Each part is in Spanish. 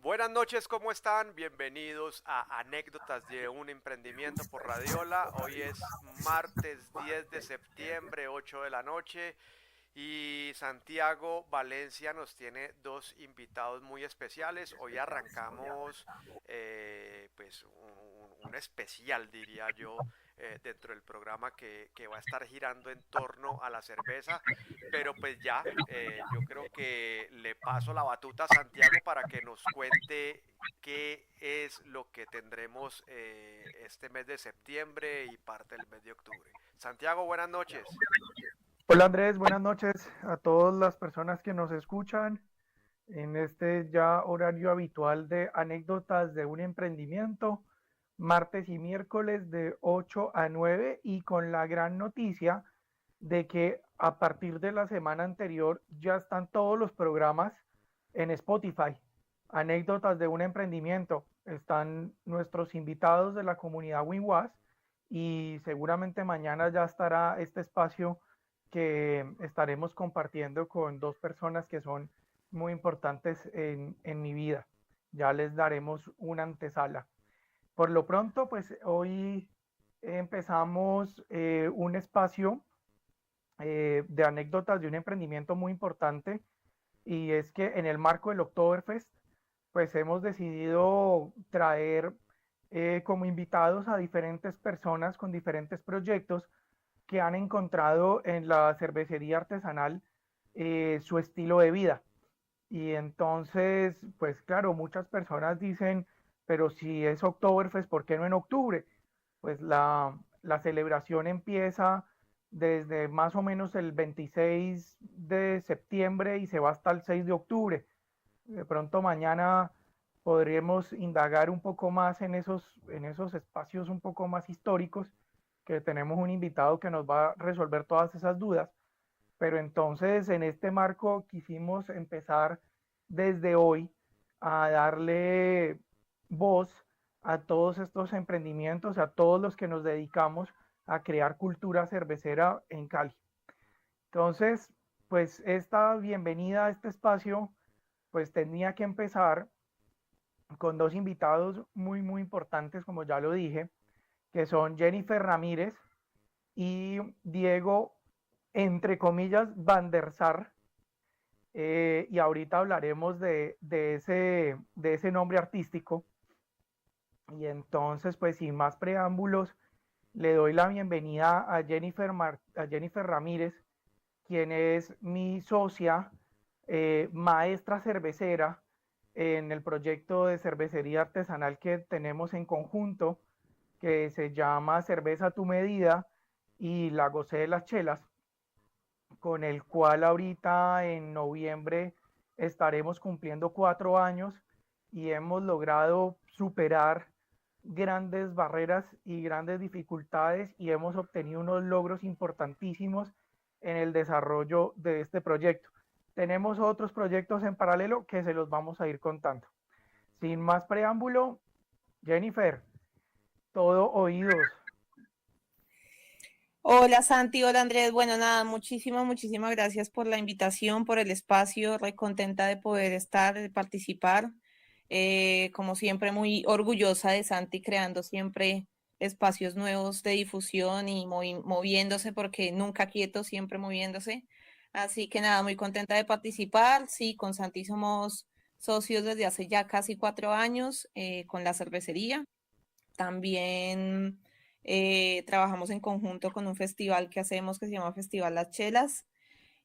Buenas noches, ¿cómo están? Bienvenidos a Anécdotas de un Emprendimiento por Radiola. Hoy es martes 10 de septiembre, 8 de la noche, y Santiago Valencia nos tiene dos invitados muy especiales. Hoy arrancamos pues un especial, diría yo, dentro del programa que va a estar girando en torno a la cerveza. Pero pues ya, yo creo que le paso la batuta a Santiago para que nos cuente qué es lo que tendremos este mes de septiembre y parte del mes de octubre. Santiago, buenas noches. Hola Andrés, buenas noches a todas las personas que nos escuchan en este ya horario habitual de anécdotas de un emprendimiento, martes y miércoles de 8 a 9 y con la gran noticia de que a partir de la semana anterior ya están todos los programas en Spotify. Anécdotas de un emprendimiento. Están nuestros invitados de la comunidad WinWas y seguramente mañana ya estará este espacio que estaremos compartiendo con dos personas que son muy importantes en mi vida. Ya les daremos una antesala. Por lo pronto, pues hoy empezamos un espacio de anécdotas de un emprendimiento muy importante, y es que en el marco del Oktoberfest pues hemos decidido traer como invitados a diferentes personas con diferentes proyectos que han encontrado en la cervecería artesanal su estilo de vida. Y entonces, pues claro, muchas personas dicen, pero si es Oktoberfest, ¿por qué no en octubre? Pues la celebración empieza desde más o menos el 26 de septiembre y se va hasta el 6 de octubre. De pronto mañana podríamos indagar un poco más en esos espacios un poco más históricos, que tenemos un invitado que nos va a resolver todas esas dudas. Pero entonces en este marco quisimos empezar desde hoy a darle voz a todos estos emprendimientos, a todos los que nos dedicamos a crear cultura cervecera en Cali. Entonces, pues esta bienvenida a este espacio, pues tenía que empezar con dos invitados muy importantes, como ya lo dije, que son Jennifer Ramírez y Diego, entre comillas, Van der Sar. Y ahorita hablaremos de ese nombre artístico. Y entonces, pues sin más preámbulos, le doy la bienvenida a Jennifer Ramírez, quien es mi socia, maestra cervecera en el proyecto de cervecería artesanal que tenemos en conjunto, que se llama Cerveza a tu Medida y La Gocé de las Chelas, con el cual ahorita en noviembre estaremos cumpliendo 4 años y hemos logrado superar grandes barreras y grandes dificultades y hemos obtenido unos logros importantísimos en el desarrollo de este proyecto. Tenemos otros proyectos en paralelo que se los vamos a ir contando. Sin más preámbulo, Jennifer, todo oídos. Hola Santi, hola Andrés. Bueno, nada, muchísimas gracias por la invitación, por el espacio, re contenta de poder estar, de participar. Como siempre, muy orgullosa de Santi, creando siempre espacios nuevos de difusión y moviéndose, porque nunca quieto, siempre moviéndose. Así que nada, muy contenta de participar. Sí, con Santi somos socios desde hace ya casi 4 años con la cervecería. También trabajamos en conjunto con un festival que hacemos que se llama Festival Las Chelas.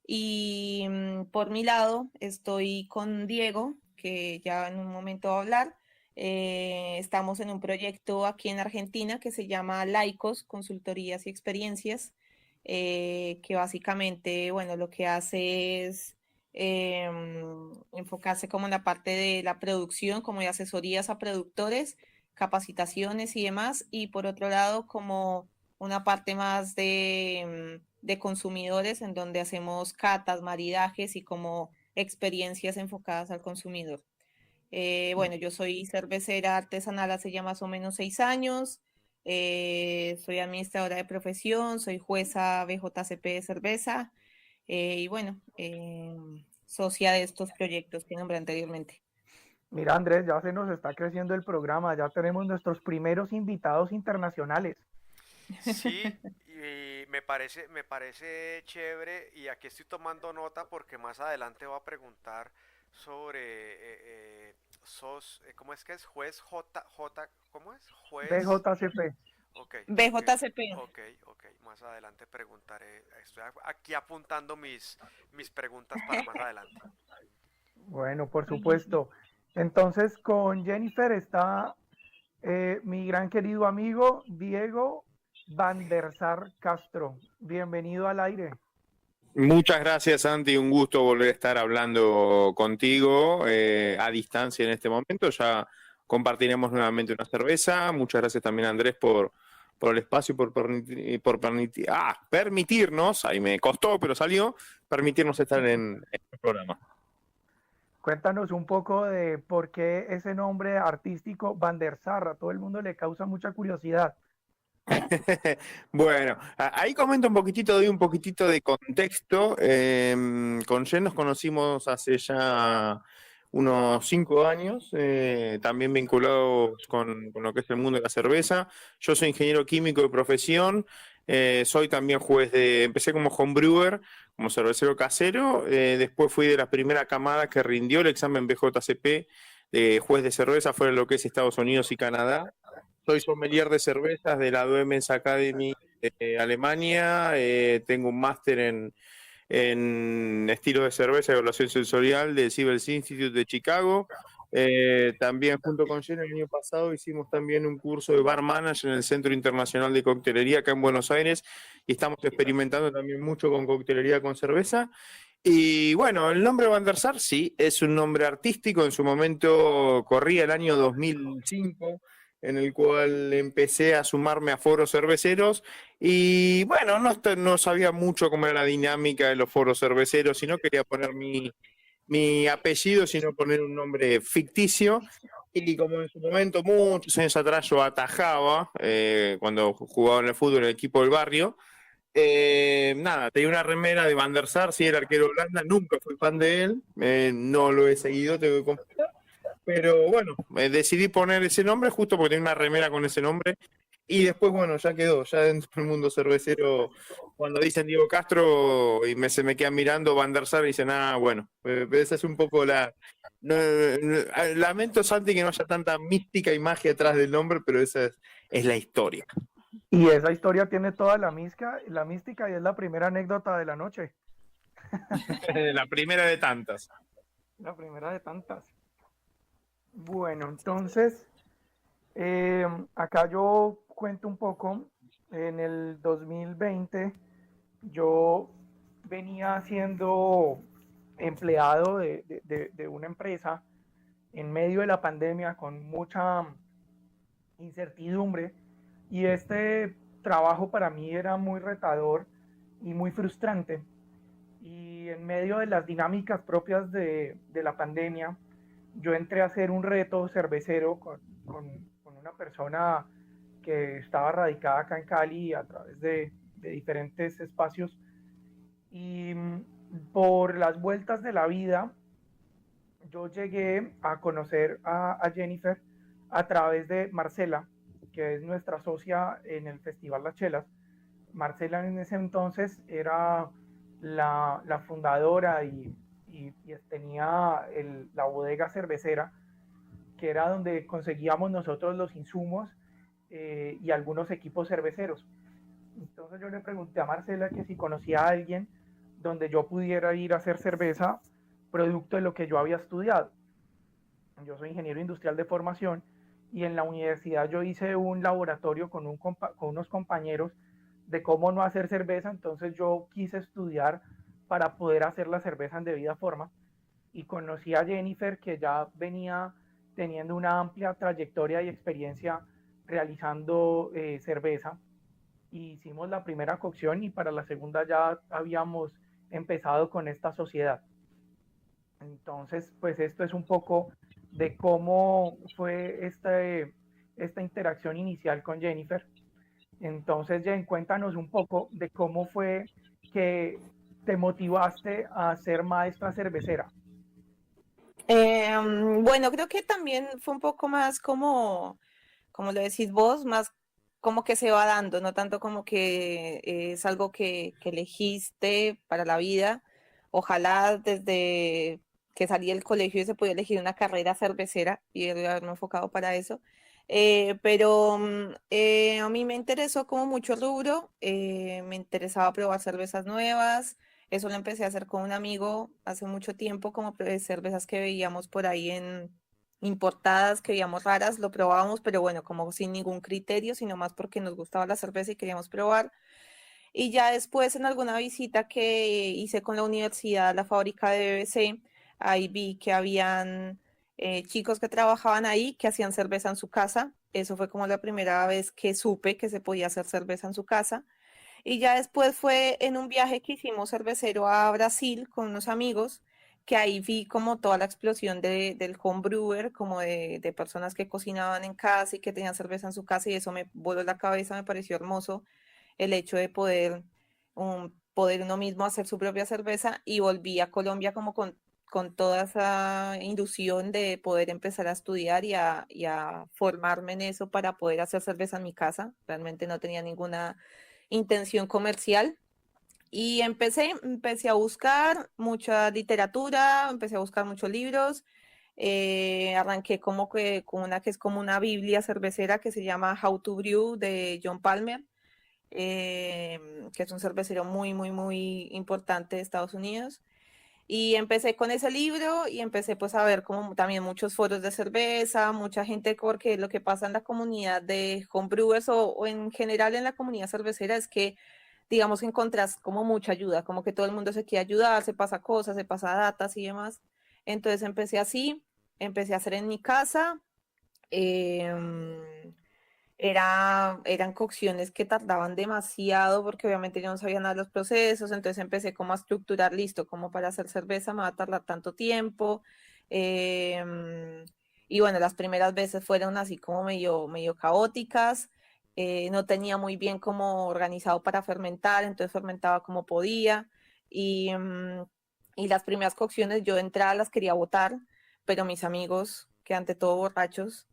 Y por mi lado estoy con Diego, que ya en un momento va a hablar. Estamos en un proyecto aquí en Argentina que se llama Laicos, Consultorías y Experiencias, que básicamente, bueno, lo que hace es enfocarse como en la parte de la producción, como de asesorías a productores, capacitaciones y demás, y por otro lado, como una parte más de consumidores en donde hacemos catas, maridajes y como experiencias enfocadas al consumidor. Bueno, yo soy cervecera artesanal hace ya más o menos 6 años. Soy administradora de profesión, soy jueza BJCP de cerveza y bueno, socia de estos proyectos que nombré anteriormente. Mira, Andrés, ya se nos está creciendo el programa, ya tenemos nuestros primeros invitados internacionales. Sí, y me parece chévere y aquí estoy tomando nota porque más adelante voy a preguntar sobre ¿cómo es que es? Juez ¿cómo es? Juez. BJCP. Ok, ok, BJCP. ok, ok. Más adelante preguntaré. Estoy aquí apuntando mis preguntas para más adelante. Bueno, por Buenísimo. supuesto. Entonces, con Jennifer está mi gran querido amigo Diego Van der Sar Castro. Bienvenido al aire. Muchas gracias, Santi. Un gusto volver a estar hablando contigo a distancia en este momento. Ya compartiremos nuevamente una cerveza. Muchas gracias también, Andrés, por el espacio, permitirnos, ahí me costó, pero salió, permitirnos estar en el programa. Cuéntanos un poco de por qué ese nombre artístico Van der Sar. A todo el mundo le causa mucha curiosidad. Bueno, ahí comento un poquitito, doy un poquitito de contexto. Con Jen nos conocimos hace ya unos 5 años, también vinculados con lo que es el mundo de la cerveza. Yo soy ingeniero químico de profesión, soy también empecé como homebrewer, como cervecero casero, después fui de la primera camada que rindió el examen BJCP de juez de cerveza fuera de lo que es Estados Unidos y Canadá. Soy sommelier de cervezas de la Duemens Academy de Alemania. Tengo un máster en estilo de cerveza y evaluación sensorial del Siebels Institute de Chicago. También junto con Jen el año pasado hicimos también un curso de bar manager en el Centro Internacional de Coctelería acá en Buenos Aires y estamos experimentando también mucho con coctelería con cerveza. Y bueno, el nombre Van der Sar sí, es un nombre artístico. En su momento corría el año 2005, en el cual empecé a sumarme a foros cerveceros y bueno, no sabía mucho cómo era la dinámica de los foros cerveceros y no quería poner mi apellido, sino poner un nombre ficticio. Y como en su momento, muchos años atrás, yo atajaba, cuando jugaba en el fútbol en el equipo del barrio, nada, tenía una remera de Van der Sar, sí, el arquero Holanda, nunca fui fan de él, no lo he seguido, tengo que confesar, pero bueno, decidí poner ese nombre justo porque tenía una remera con ese nombre y después, bueno, ya quedó, ya dentro del mundo cervecero, cuando dicen Diego Castro y se me quedan mirando Van der Sar y dicen, bueno, esa es un poco lamento, Santi, que no haya tanta mística y magia detrás del nombre, pero esa es la historia. Y esa historia tiene toda la mística y es la primera anécdota de la noche. La primera de tantas. La primera de tantas. Bueno, entonces, acá yo cuento un poco. En el 2020 yo venía siendo empleado de una empresa en medio de la pandemia con mucha incertidumbre y este trabajo para mí era muy retador y muy frustrante. Y en medio de las dinámicas propias de la pandemia, yo entré a hacer un reto cervecero con una persona que estaba radicada acá en Cali a través de diferentes espacios. Y por las vueltas de la vida, yo llegué a conocer a Jennifer a través de Marcela, que es nuestra socia en el Festival Las Chelas. Marcela en ese entonces era la fundadora y tenía la bodega cervecera, que era donde conseguíamos nosotros los insumos y algunos equipos cerveceros. Entonces yo le pregunté a Marcela que si conocía a alguien donde yo pudiera ir a hacer cerveza producto de lo que yo había estudiado. Yo soy ingeniero industrial de formación y en la universidad yo hice un laboratorio con unos compañeros de cómo no hacer cerveza, entonces yo quise estudiar para poder hacer la cerveza en debida forma y conocí a Jennifer, que ya venía teniendo una amplia trayectoria y experiencia realizando cerveza. Y hicimos la primera cocción y para la segunda ya habíamos empezado con esta sociedad. Entonces, pues esto es un poco de cómo fue esta interacción inicial con Jennifer. Entonces, Jen, cuéntanos un poco de cómo fue que te motivaste a ser maestra cervecera. Bueno, creo que también fue un poco más como lo decís vos, más como que se va dando, no tanto como que es algo que elegiste para la vida. Ojalá desde que salí del colegio se pudiera elegir una carrera cervecera y haberme enfocado para eso. Pero a mí me interesó como mucho el rubro, me interesaba probar cervezas nuevas. Eso lo empecé a hacer con un amigo hace mucho tiempo, como cervezas que veíamos por ahí en importadas, que veíamos raras, lo probábamos, pero bueno, como sin ningún criterio, sino más porque nos gustaba la cerveza y queríamos probar. Y ya después en alguna visita que hice con la universidad a la fábrica de BBC, ahí vi que habían chicos que trabajaban ahí que hacían cerveza en su casa. Eso fue como la primera vez que supe que se podía hacer cerveza en su casa. Y ya después fue en un viaje que hicimos cervecero a Brasil con unos amigos, que ahí vi como toda la explosión del home brewer, como de personas que cocinaban en casa y que tenían cerveza en su casa, y eso me voló la cabeza, me pareció hermoso el hecho de poder uno mismo hacer su propia cerveza, y volví a Colombia como con toda esa ilusión de poder empezar a estudiar y a formarme en eso para poder hacer cerveza en mi casa. Realmente no tenía ninguna intención comercial. Y empecé a buscar mucha literatura, empecé a buscar muchos libros. Arranqué como que con una que es como una biblia cervecera que se llama How to Brew de John Palmer, que es un cervecero muy, muy, muy importante de Estados Unidos. Y empecé con ese libro y empecé pues a ver como también muchos foros de cerveza, mucha gente, porque lo que pasa en la comunidad de homebrewers o en general en la comunidad cervecera es que digamos que encontrás como mucha ayuda, como que todo el mundo se quiere ayudar, se pasa cosas, se pasa datas y demás. Entonces empecé así, empecé a hacer en mi casa. em, eran cocciones que tardaban demasiado porque obviamente yo no sabía nada de los procesos, entonces empecé como a estructurar, listo, como para hacer cerveza me va a tardar tanto tiempo. em, y bueno, las primeras veces fueron así como medio caóticas, no tenía muy bien como organizado para fermentar, entonces fermentaba como podía y las primeras cocciones yo de entrada las quería botar, pero mis amigos, que ante todo borrachos,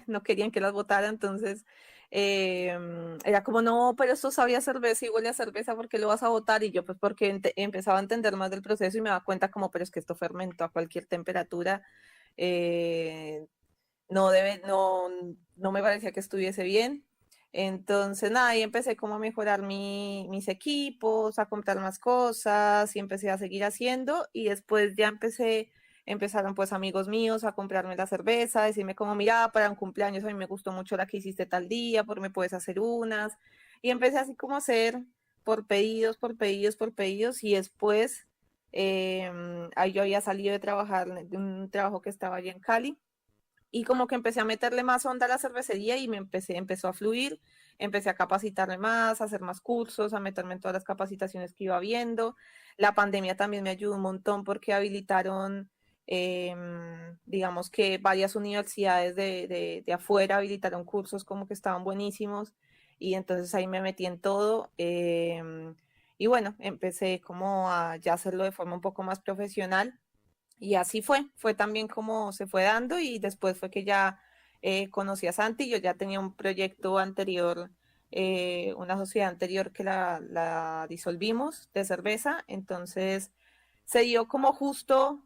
no querían que las botara, entonces era como, no, pero esto sabía a cerveza y huele a cerveza, ¿por qué lo vas a botar? Y yo pues porque empezaba a entender más del proceso y me daba cuenta como, pero es que esto fermentó a cualquier temperatura, eh, no me parecía que estuviese bien. Entonces, nada, ahí empecé como a mejorar mis equipos, a comprar más cosas y empecé a seguir haciendo y después ya empezaron pues amigos míos a comprarme la cerveza, a decirme como, mira, para un cumpleaños a mí me gustó mucho la que hiciste tal día, por me puedes hacer unas. Y empecé así como a hacer por pedidos, por pedidos, por pedidos y después ahí yo había salido de trabajar, de un trabajo que estaba allá en Cali, y como que empecé a meterle más onda a la cervecería y empezó a fluir, empecé a capacitarme más, a hacer más cursos, a meterme en todas las capacitaciones que iba viendo. La pandemia también me ayudó un montón porque habilitaron, digamos que varias universidades de afuera habilitaron cursos como que estaban buenísimos, y entonces ahí me metí en todo. Y bueno, empecé como a ya hacerlo de forma un poco más profesional, y así fue también como se fue dando, y después fue que ya conocí a Santi. Yo ya tenía un proyecto anterior, una sociedad anterior que la disolvimos de cerveza, entonces se dio como justo,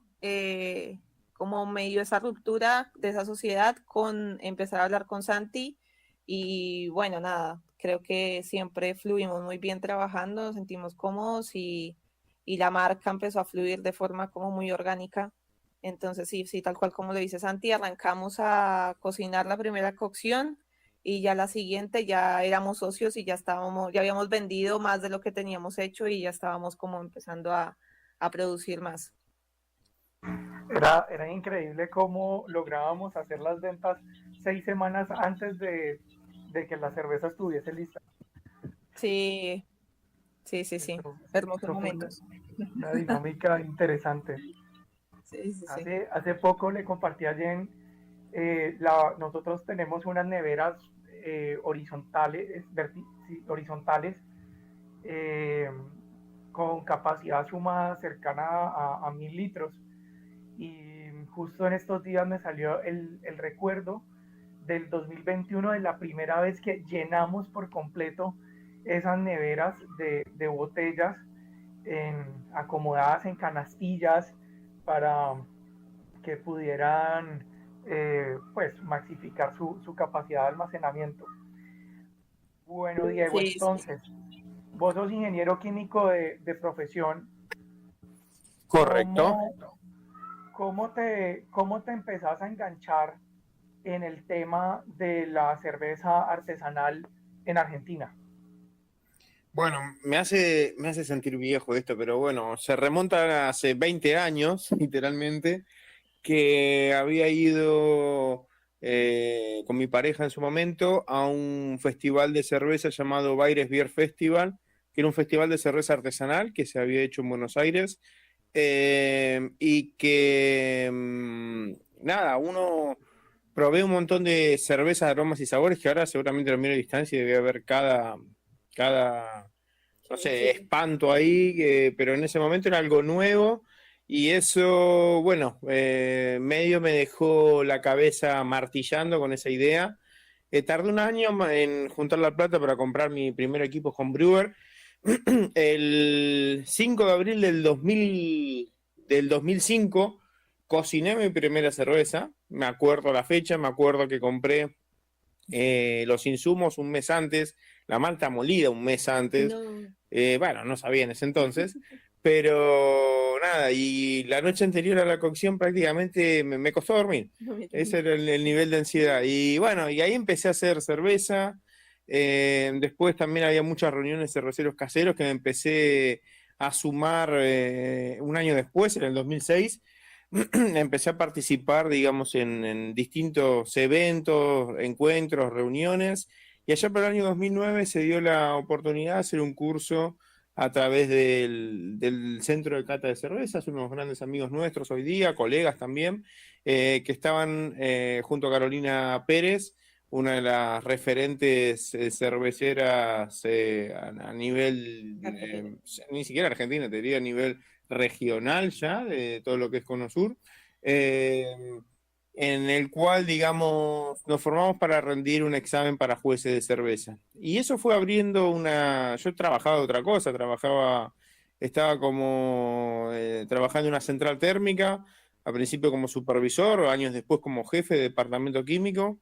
como medio esa ruptura de esa sociedad con empezar a hablar con Santi, y bueno, nada, creo que siempre fluimos muy bien trabajando, nos sentimos cómodos y la marca empezó a fluir de forma como muy orgánica. Entonces, sí, sí, tal cual como lo dice Santi, arrancamos a cocinar la primera cocción y ya la siguiente ya éramos socios y ya habíamos vendido más de lo que teníamos hecho y ya estábamos como empezando a producir más. Era increíble cómo lográbamos hacer las ventas 6 semanas antes de que la cerveza estuviese lista. Sí, sí, sí, sí. Eso, Hermosos eso fue momentos. una dinámica interesante. Sí, sí, sí. Hace poco le compartí a Jen, nosotros tenemos unas neveras horizontales, sí, horizontales, eh, con capacidad sumada cercana a 1000 litros. Y justo en estos días me salió el recuerdo del 2021, de la primera vez que llenamos por completo esas neveras de botellas acomodadas en canastillas para que pudieran pues maxificar su capacidad de almacenamiento. Bueno, Diego, Sí, sí. entonces, vos sos ingeniero químico de profesión. Correcto. ¿Cómo te empezás a enganchar en el tema de la cerveza artesanal en Argentina? Bueno, me hace sentir viejo esto, pero bueno, se remonta a hace 20 años, literalmente, que había ido con mi pareja en su momento a un festival de cerveza llamado Baires Beer Festival, que era un festival de cerveza artesanal que se había hecho en Buenos Aires, y que, nada, uno probé un montón de cervezas, aromas y sabores que ahora seguramente lo miro a distancia y debe haber cada, no Sí, sé, sí. espanto ahí, pero en ese momento era algo nuevo y eso, bueno, medio me dejó la cabeza martillando con esa idea. Tardé un año en juntar la plata para comprar mi primer equipo homebrewer. El 5 de abril del 2005 cociné mi primera cerveza, me acuerdo la fecha, me acuerdo que compré los insumos un mes antes, la malta molida un mes antes. No. Bueno, no sabía en ese entonces, pero nada, y la noche anterior a la cocción prácticamente me costó dormir. No me Ese digas. era el nivel de ansiedad. Y bueno, y ahí empecé a hacer cerveza. Después también había muchas reuniones de cerveceros caseros que me empecé a sumar un año después, en el 2006. Empecé a participar, digamos, en distintos eventos, encuentros, reuniones, y allá por el año 2009 se dio la oportunidad de hacer un curso a través del Centro de Cata de Cervezas, unos grandes amigos nuestros hoy día, colegas también, que estaban junto a Carolina Pérez, una de las referentes cerveceras a nivel, Argentina. ni siquiera argentina, te diría a nivel regional ya, de todo lo que es Cono Sur, eh, en el cual, digamos, nos formamos para rendir un examen para jueces de cerveza. Y eso fue abriendo una... Yo trabajaba de otra cosa, estaba como trabajando en una central térmica, al principio como supervisor, años después como jefe de departamento químico.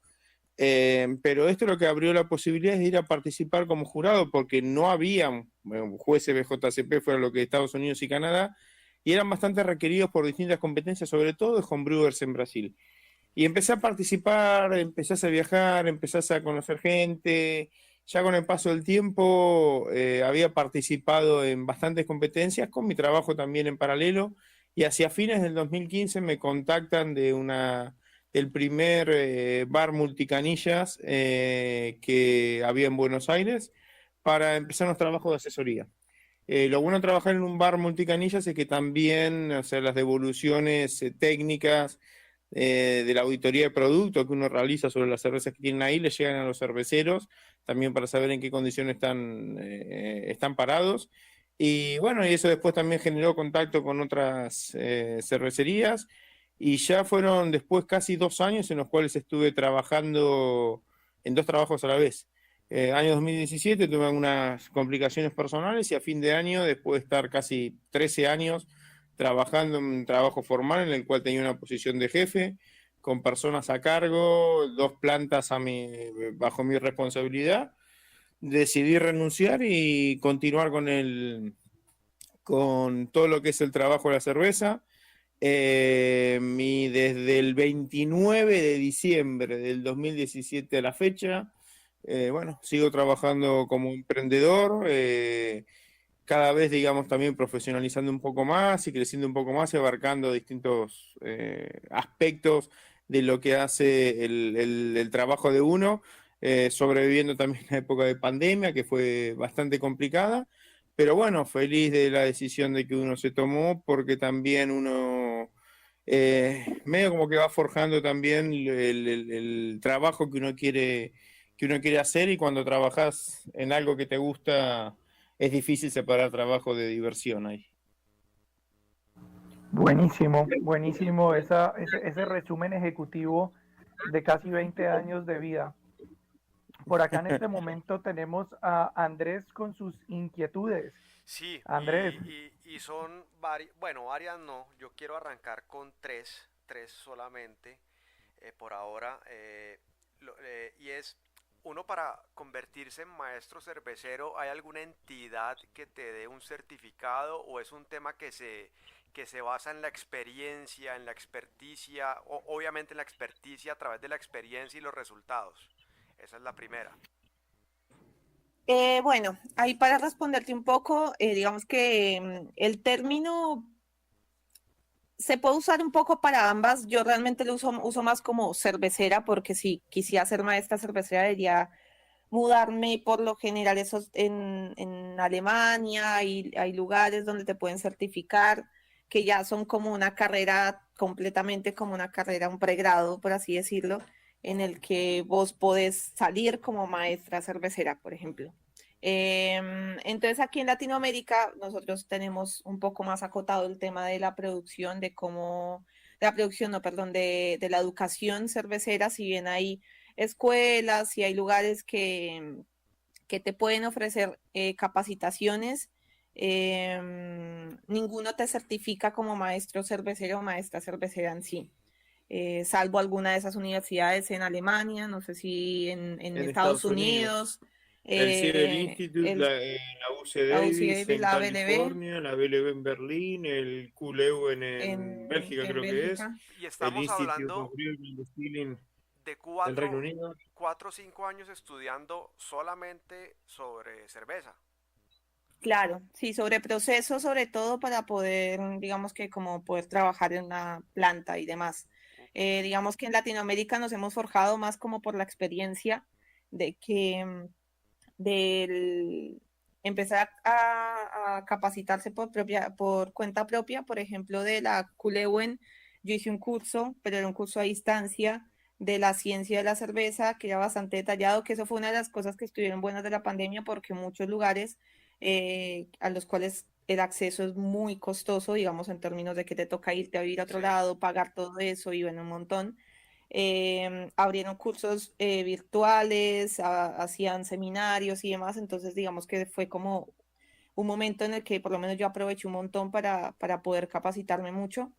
Pero esto lo que abrió la posibilidad es de ir a participar como jurado, porque no había jueces BJCP fuera lo que Estados Unidos y Canadá, y eran bastante requeridos por distintas competencias, sobre todo de homebrewers en Brasil. Y empecé a participar, empezás a viajar, empezás a conocer gente. Ya con el paso del tiempo había participado en bastantes competencias, con mi trabajo también en paralelo, y hacia fines del 2015 me contactan del primer bar multicanillas que había en Buenos Aires para empezar los trabajos de asesoría. Lo bueno de trabajar en un bar multicanillas es que también, o sea, las devoluciones técnicas de la auditoría de producto que uno realiza sobre las cervezas que tienen ahí le llegan a los cerveceros, también para saber en qué condiciones están parados. Y bueno, y eso después también generó contacto con otras cervecerías, y ya fueron después casi 2 años en los cuales estuve trabajando en dos trabajos a la vez. Año 2017 tuve algunas complicaciones personales y a fin de año, después de estar casi 13 años trabajando en un trabajo formal en el cual tenía una posición de jefe, con personas a cargo, dos plantas bajo mi responsabilidad, decidí renunciar y continuar con todo lo que es el trabajo de la cerveza. Desde el 29 de diciembre del 2017 a la fecha, bueno, sigo trabajando como emprendedor, cada vez, digamos, también profesionalizando un poco más y creciendo un poco más y abarcando distintos aspectos de lo que hace el trabajo de uno, sobreviviendo también la época de pandemia, que fue bastante complicada, pero bueno, feliz de la decisión de que uno se tomó, porque también uno medio como que va forjando también el trabajo que uno quiere hacer, y cuando trabajas en algo que te gusta es difícil separar trabajo de diversión ahí. Buenísimo, buenísimo ese resumen ejecutivo de casi 20 años de vida. Por acá en este momento tenemos a Andrés con sus inquietudes. Sí, Andrés, y son varias, bueno, varias no, yo quiero arrancar con tres solamente por ahora, y es, uno para convertirse en maestro cervecero, ¿hay alguna entidad que te dé un certificado o es un tema que se basa en la experiencia, en la experticia, obviamente en la experticia a través de la experiencia y los resultados? Esa es la primera. Bueno, ahí para responderte un poco, digamos que el término se puede usar un poco para ambas. Yo realmente lo uso más como cervecera porque si quisiera ser maestra cervecera debería mudarme por lo general esos en Alemania y hay lugares donde te pueden certificar que ya son como una carrera completamente como una carrera, un pregrado, por así decirlo, en el que vos podés salir como maestra cervecera, por ejemplo. Entonces aquí en Latinoamérica nosotros tenemos un poco más acotado el tema de la producción, de cómo, de la producción, no, perdón, de la educación cervecera, si bien hay escuelas y hay lugares que te pueden ofrecer capacitaciones. Ninguno te certifica como maestro cervecero o maestra cervecera en sí, salvo alguna de esas universidades en Alemania, no sé si en En Estados Estados Unidos. Unidos, El Civil Institute, el, la UC la Davis UCI, en la BLB California, la BLB en Berlín, el QLEU en Bélgica en creo que es, Bélgica. Y el estamos Institute of hablando Brewing and Distilling de en Reino Unido. 4 o 5 años estudiando solamente sobre cerveza. Claro, sí, sobre procesos, sobre todo para poder, digamos que como poder trabajar en una planta y demás. Digamos que en Latinoamérica nos hemos forjado más como por la experiencia de que del empezar a capacitarse por cuenta propia, por ejemplo, de la Culewen, yo hice un curso, pero era un curso a distancia de la ciencia de la cerveza, que era bastante detallado, que eso fue una de las cosas que estuvieron buenas de la pandemia, porque muchos lugares a los cuales el acceso es muy costoso, digamos, en términos de que te toca irte a vivir a otro Sí. lado, pagar todo eso y bueno, un montón. Abrieron cursos virtuales, hacían seminarios y demás, entonces digamos que fue como un momento en el que por lo menos yo aproveché un montón para poder capacitarme mucho.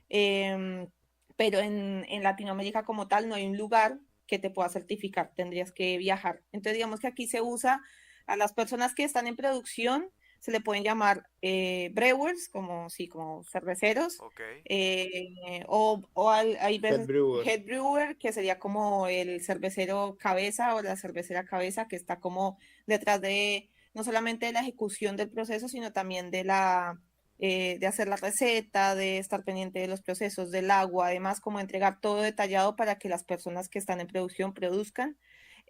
Em, pero en Latinoamérica como tal no hay un lugar que te pueda certificar, tendrías que viajar. Entonces digamos que aquí se usa a las personas que están en producción, se le pueden llamar brewers, como, sí, como cerveceros, Ok. hay Head veces Brewer. head brewer, que sería como el cervecero cabeza o la cervecera cabeza, que está como detrás de no solamente de la ejecución del proceso, sino también de hacer la receta, de estar pendiente de los procesos del agua, además como entregar todo detallado para que las personas que están en producción produzcan.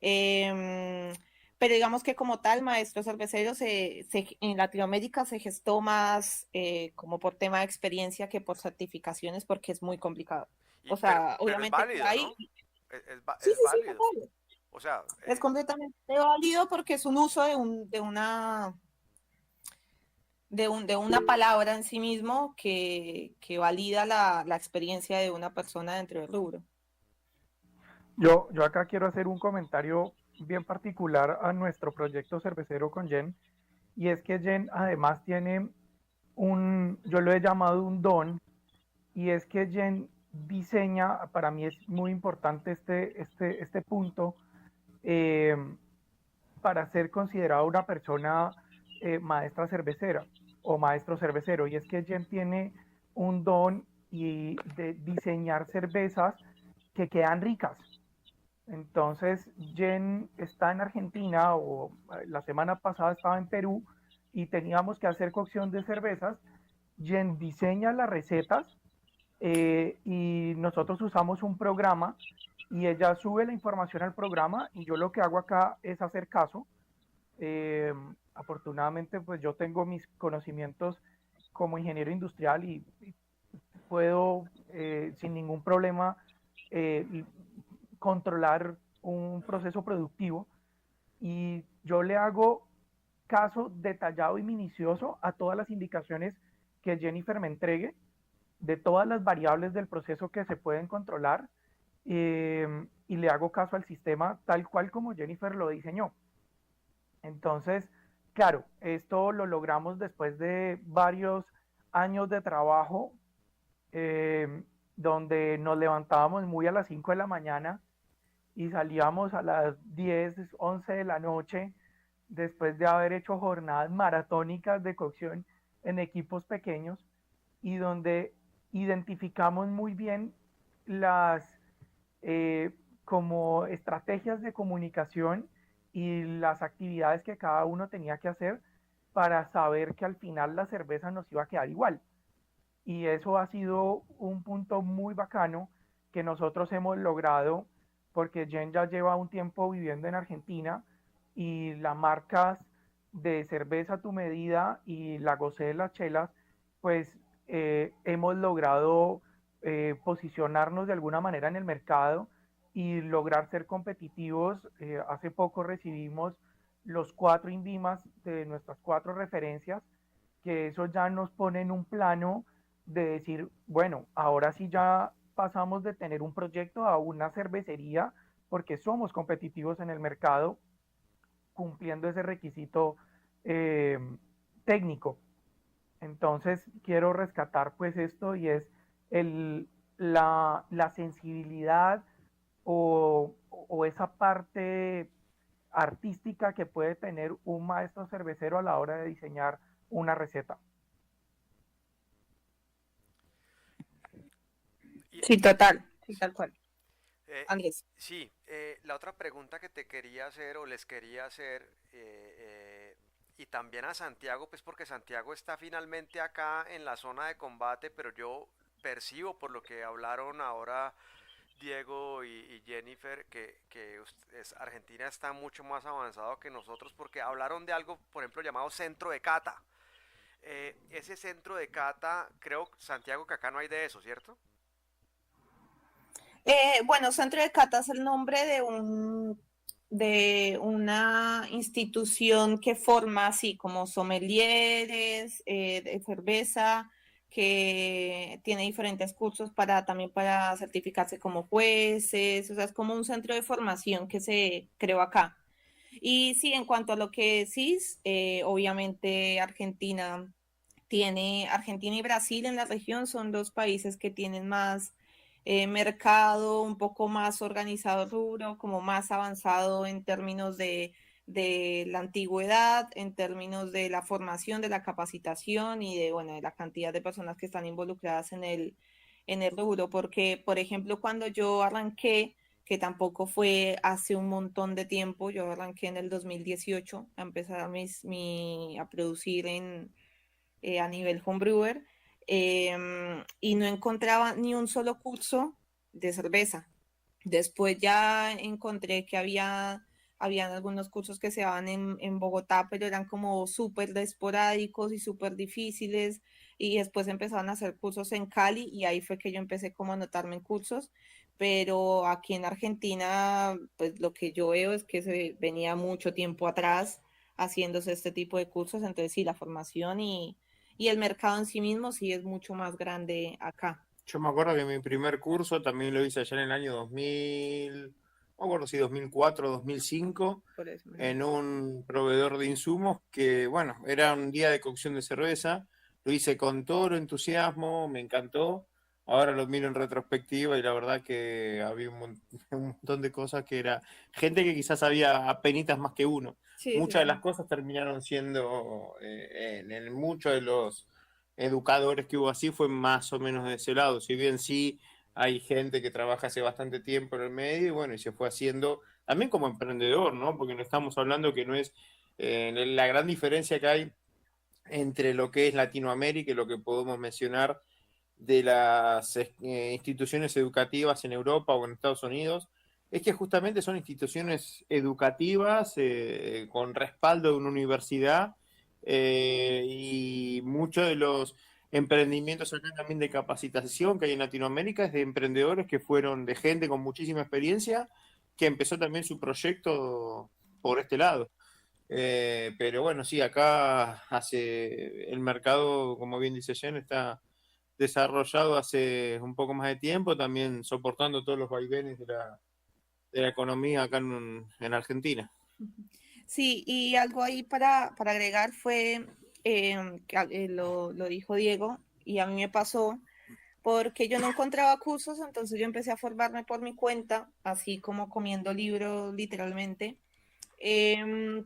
Em, pero digamos que como tal, maestro cervecero en Latinoamérica se gestó más como por tema de experiencia que por certificaciones porque es muy complicado. O sea, Pero es obviamente válido, hay... ¿no? Sí, Es sí, sí, válido. total. O sea, Es completamente válido porque es un uso de una palabra en sí mismo que valida la experiencia de una persona dentro del rubro. yo acá quiero hacer un comentario bien particular a nuestro proyecto cervecero con Jen, y es que Jen además tiene yo lo he llamado un don, y es que Jen diseña, para mí es muy importante este punto, eh, para ser considerado una persona maestra cervecera o maestro cervecero, y es que Jen tiene un don y de diseñar cervezas que quedan ricas. Entonces, Jen está en Argentina o la semana pasada estaba en Perú y teníamos que hacer cocción de cervezas. Jen diseña las recetas y nosotros usamos un programa y ella sube la información al programa y yo lo que hago acá es hacer caso. Eh, Afortunadamente, pues yo tengo mis conocimientos como ingeniero industrial y puedo sin ningún problema eh, controlar un proceso productivo y yo le hago caso detallado y minucioso a todas las indicaciones que Jennifer me entregue de todas las variables del proceso que se pueden controlar, y le hago caso al sistema tal cual como Jennifer lo diseñó. Entonces, claro, esto lo logramos después de varios años de trabajo, eh, donde nos levantábamos muy a las 5 de la mañana y salíamos a las 10, 11 de la noche, después de haber hecho jornadas maratónicas de cocción en equipos pequeños, y donde identificamos muy bien las como estrategias de comunicación y las actividades que cada uno tenía que hacer para saber que al final la cerveza nos iba a quedar igual. Y eso ha sido un punto muy bacano que nosotros hemos logrado, porque Jen ya lleva un tiempo viviendo en Argentina y las marcas de cerveza a tu medida y la Gocé de las chelas, pues hemos logrado posicionarnos de alguna manera en el mercado y lograr ser competitivos. Hace poco recibimos los 4 INVIMAS de nuestras 4 referencias, que eso ya nos pone en un plano de decir, bueno, ahora sí ya pasamos de tener un proyecto a una cervecería, porque somos competitivos en el mercado cumpliendo ese requisito eh, técnico. Entonces quiero rescatar pues esto, y es la sensibilidad o esa parte artística que puede tener un maestro cervecero a la hora de diseñar una receta. Sí, total, sí, tal cual. Andrés. Sí, la otra pregunta que te quería hacer o les quería hacer, y también a Santiago, pues porque Santiago está finalmente acá en la zona de combate, pero yo percibo por lo que hablaron ahora Diego y Jennifer Argentina está mucho más avanzado que nosotros, porque hablaron de algo, por ejemplo, llamado centro de cata. Ese centro de cata, creo, Santiago, que acá no hay de eso, ¿cierto? Bueno, Centro de Cata es el nombre de una institución que forma así como sommeliers de cerveza, que tiene diferentes cursos también para certificarse como jueces. O sea, es como un centro de formación que se creó acá. Y sí, en cuanto a lo que decís, obviamente Argentina y Brasil en la región son 2 países que tienen más mercado, un poco más organizado el rubro, como más avanzado en términos de la antigüedad, en términos de la formación, de la capacitación y de la cantidad de personas que están involucradas en el rubro. Porque, por ejemplo, cuando yo arranqué, que tampoco fue hace un montón de tiempo, yo arranqué en el 2018 a empezar a producir a nivel homebrewer, y no encontraba ni un solo curso de cerveza. Después ya encontré que habían algunos cursos que se daban en Bogotá, pero eran como súper esporádicos y súper difíciles. Y después empezaron a hacer cursos en Cali y ahí fue que yo empecé como a anotarme en cursos. Pero aquí en Argentina, pues lo que yo veo es que se venía mucho tiempo atrás haciéndose este tipo de cursos. Entonces sí, la formación y el mercado en sí mismo sí es mucho más grande acá. Yo me acuerdo que mi primer curso también lo hice allá en el año 2000, no me acuerdo si 2004 o 2005, Por eso. en un proveedor de insumos que, bueno, era un día de cocción de cerveza. Lo hice con todo el entusiasmo, me encantó. Ahora lo miro en retrospectiva y la verdad que había un montón de cosas que era gente que quizás sabía apenitas más que uno. Sí, sí, Muchas de sí. las cosas terminaron siendo, en muchos de los educadores que hubo así fue más o menos de ese lado. Si bien sí hay gente que trabaja hace bastante tiempo en el medio y bueno, y se fue haciendo también como emprendedor, ¿no? Porque no estamos hablando que no es la gran diferencia que hay entre lo que es Latinoamérica y lo que podemos mencionar de las instituciones educativas en Europa o en Estados Unidos, es que justamente son instituciones educativas con respaldo de una universidad, y muchos de los emprendimientos acá también de capacitación que hay en Latinoamérica es de emprendedores que fueron de gente con muchísima experiencia que empezó también su proyecto por este lado. Pero bueno, sí, acá hace el mercado, como bien dice Jen, está desarrollado hace un poco más de tiempo, también soportando todos los vaivenes de la economía acá en Argentina. Sí, y algo ahí para agregar fue, lo dijo Diego, y a mí me pasó, porque yo no encontraba cursos, entonces yo empecé a formarme por mi cuenta, así como comiendo libros literalmente. Em,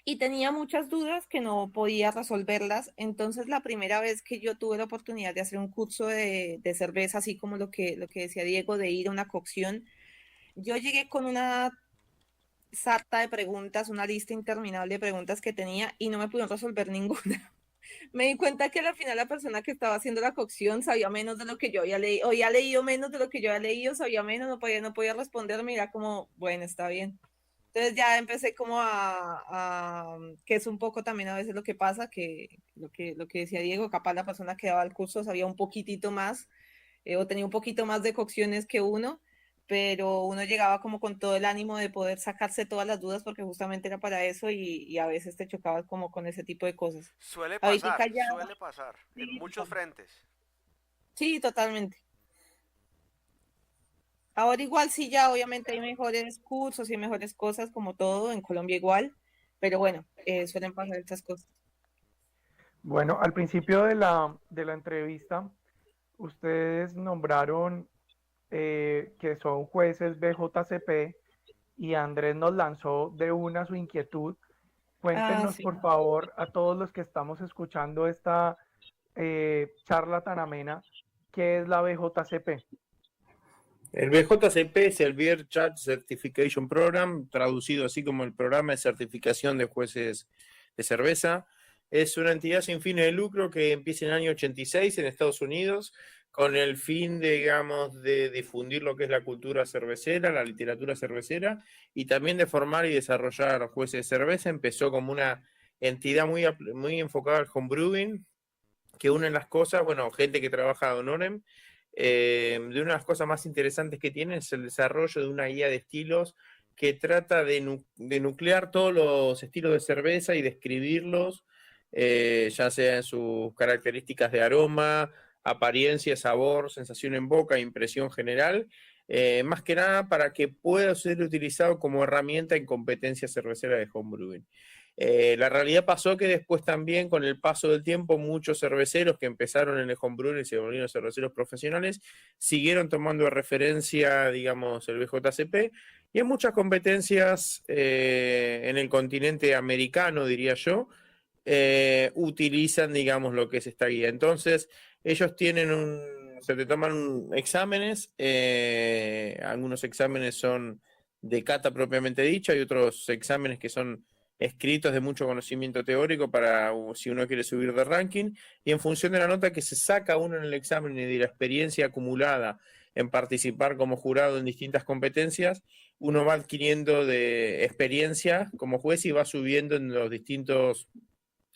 y tenía muchas dudas que no podía resolverlas. Entonces, la primera vez que yo tuve la oportunidad de hacer un curso de cerveza, así como lo que decía Diego, de ir a una cocción, yo llegué con una sarta de preguntas, una lista interminable de preguntas que tenía y no me pudieron resolver ninguna. Me di cuenta que al final la persona que estaba haciendo la cocción sabía menos de lo que yo había leído, o había leído menos de lo que yo había leído, sabía menos, no podía responderme, y era como, bueno, está bien. Entonces ya empecé como que es un poco también a veces lo que pasa, que lo que decía Diego, capaz la persona que daba el curso sabía un poquitito más, o tenía un poquito más de cocciones que uno, pero uno llegaba como con todo el ánimo de poder sacarse todas las dudas porque justamente era para eso, y a veces te chocabas como con ese tipo de cosas. Ahorita ya, suele pasar en sí, muchos frentes. sí, totalmente. Ahora igual sí, ya obviamente hay mejores cursos y mejores cosas como todo, en Colombia igual, pero bueno, suelen pasar estas cosas. Bueno, al principio de la entrevista, ustedes nombraron que son jueces BJCP y Andrés nos lanzó de una su inquietud. Ah, Cuéntenos, sí. por favor, a todos los que estamos escuchando esta charla tan amena, ¿qué es la BJCP? El BJCP es el Beer Judge Certification Program, traducido así como el programa de certificación de jueces de cerveza. Es una entidad sin fines de lucro que empieza en el año 86 en Estados Unidos, con el fin de, digamos, de difundir lo que es la cultura cervecera, la literatura cervecera, y también de formar y desarrollar jueces de cerveza. Empezó como una entidad muy enfocada al homebrewing, que une las cosas, bueno, gente que trabaja ad honorem. De una de las cosas más interesantes que tiene es el desarrollo de una guía de estilos que trata de nuclear todos los estilos de cerveza y describirlos, ya sea en sus características de aroma, apariencia, sabor, sensación en boca, impresión general, más que nada para que pueda ser utilizado como herramienta en competencia cervecera de homebrewing. La realidad pasó que después también, con el paso del tiempo, muchos cerveceros que empezaron en el homebrew y se volvieron cerveceros profesionales, siguieron tomando de referencia, digamos, el BJCP, y en muchas competencias en el continente americano, diría yo, utilizan, digamos, lo que es esta guía. Entonces, ellos se te toman exámenes, algunos exámenes son de cata propiamente dicha, y otros exámenes que son escritos de mucho conocimiento teórico para si uno quiere subir de ranking, y en función de la nota que se saca uno en el examen y de la experiencia acumulada en participar como jurado en distintas competencias, uno va adquiriendo de experiencia como juez y va subiendo en los distintos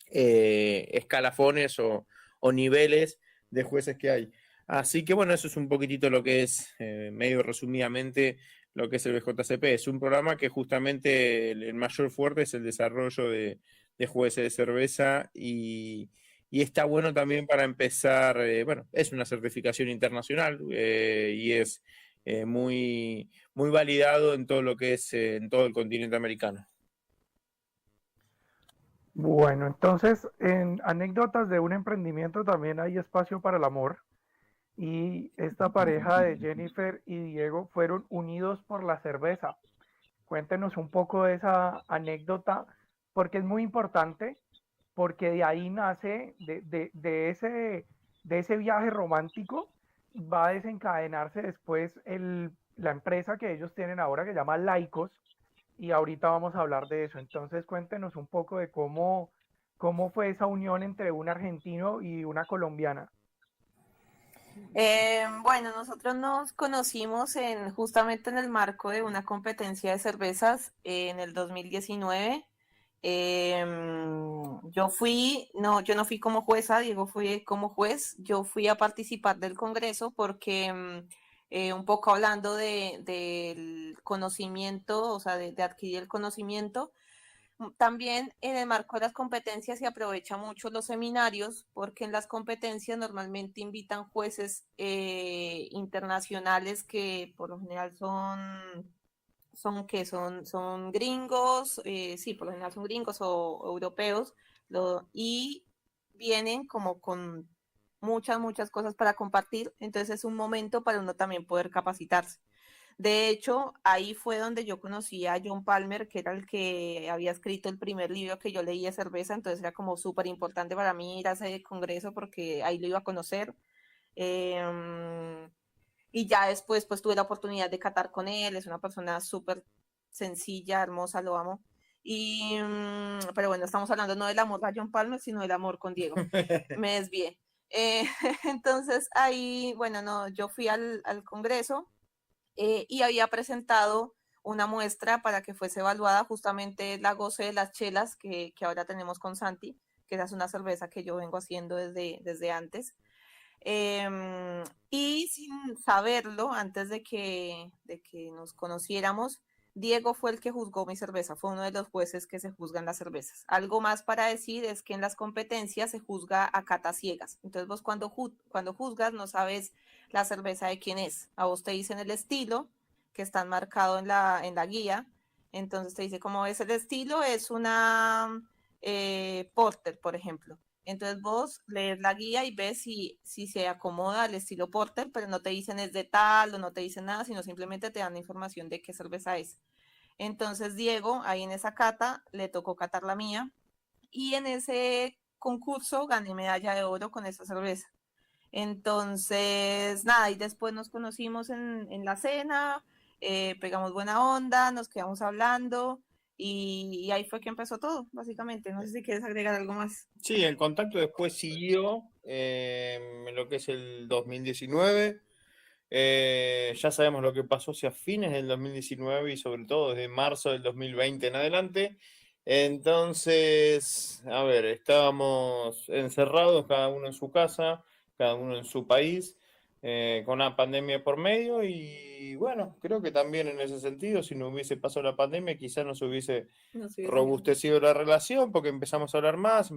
escalafones o niveles de jueces que hay. Así que bueno, eso es un poquitito lo que es, medio resumidamente, lo que es el BJCP. Es un programa que justamente el mayor fuerte es el desarrollo de jueces de cerveza, y está bueno también para empezar, bueno, es una certificación internacional, y es muy validado en todo lo que es en todo el continente americano. Bueno, entonces en anécdotas de un emprendimiento también hay espacio para el amor. Y esta pareja de Jennifer y Diego fueron unidos por la cerveza. Cuéntenos un poco de esa anécdota, porque es muy importante, porque de ahí nace, de ese viaje romántico, va a desencadenarse después la empresa que ellos tienen ahora, que se llama Laicos, y ahorita vamos a hablar de eso. Entonces cuéntenos un poco de cómo fue esa unión entre un argentino y una colombiana. Bueno, nosotros nos conocimos justamente en el marco de una competencia de cervezas en el 2019. Yo no fui como jueza, Diego fue como juez. Yo fui a participar del congreso porque un poco hablando del conocimiento, o sea, de adquirir el conocimiento, También en el marco de las competencias se aprovecha mucho los seminarios, porque en las competencias normalmente invitan jueces internacionales que por lo general son gringos, sí, por lo general son gringos o europeos, y vienen como con muchas cosas para compartir, entonces es un momento para uno también poder capacitarse. De hecho, ahí fue donde yo conocí a John Palmer, que era el que había escrito el primer libro que yo leí de cerveza, entonces era como súper importante para mí ir a ese congreso porque ahí lo iba a conocer. Y ya después pues tuve la oportunidad de catar con él, es una persona súper sencilla, hermosa, lo amo. Pero bueno, estamos hablando no del amor a John Palmer, sino del amor con Diego. Me desvié. Entonces ahí, bueno, no, yo fui al congreso y había presentado una muestra para que fuese evaluada justamente la Goce de las Chelas que ahora tenemos con Santi, que esa es una cerveza que yo vengo haciendo desde antes. Y sin saberlo, antes de que nos conociéramos, Diego fue el que juzgó mi cerveza, fue uno de los jueces que se juzgan las cervezas. Algo más para decir es que en las competencias se juzga a cata ciegas. Entonces vos cuando juzgas no sabes la cerveza de quién es. A vos te dicen el estilo, que está marcado en la guía. Entonces te dice cómo es el estilo, es una porter, por ejemplo. Entonces vos lees la guía y ves si se acomoda al estilo porter, pero no te dicen es de tal o no te dicen nada, sino simplemente te dan la información de qué cerveza es. Entonces Diego, ahí en esa cata, le tocó catar la mía y en ese concurso gané medalla de oro con esa cerveza. Entonces, nada, y después nos conocimos en la cena, pegamos buena onda, nos quedamos hablando y ahí fue que empezó todo, básicamente. No sé si quieres agregar algo más. Sí, el contacto después siguió en lo que es el 2019. Ya sabemos lo que pasó hacia fines del 2019 y sobre todo desde marzo del 2020 en adelante. Entonces, a ver, estábamos encerrados, cada uno en su casa, cada uno en su país, con una pandemia por medio y bueno, creo que también en ese sentido, si no hubiese pasado la pandemia, quizás no se hubiese No sé, robustecido la relación porque empezamos a hablar más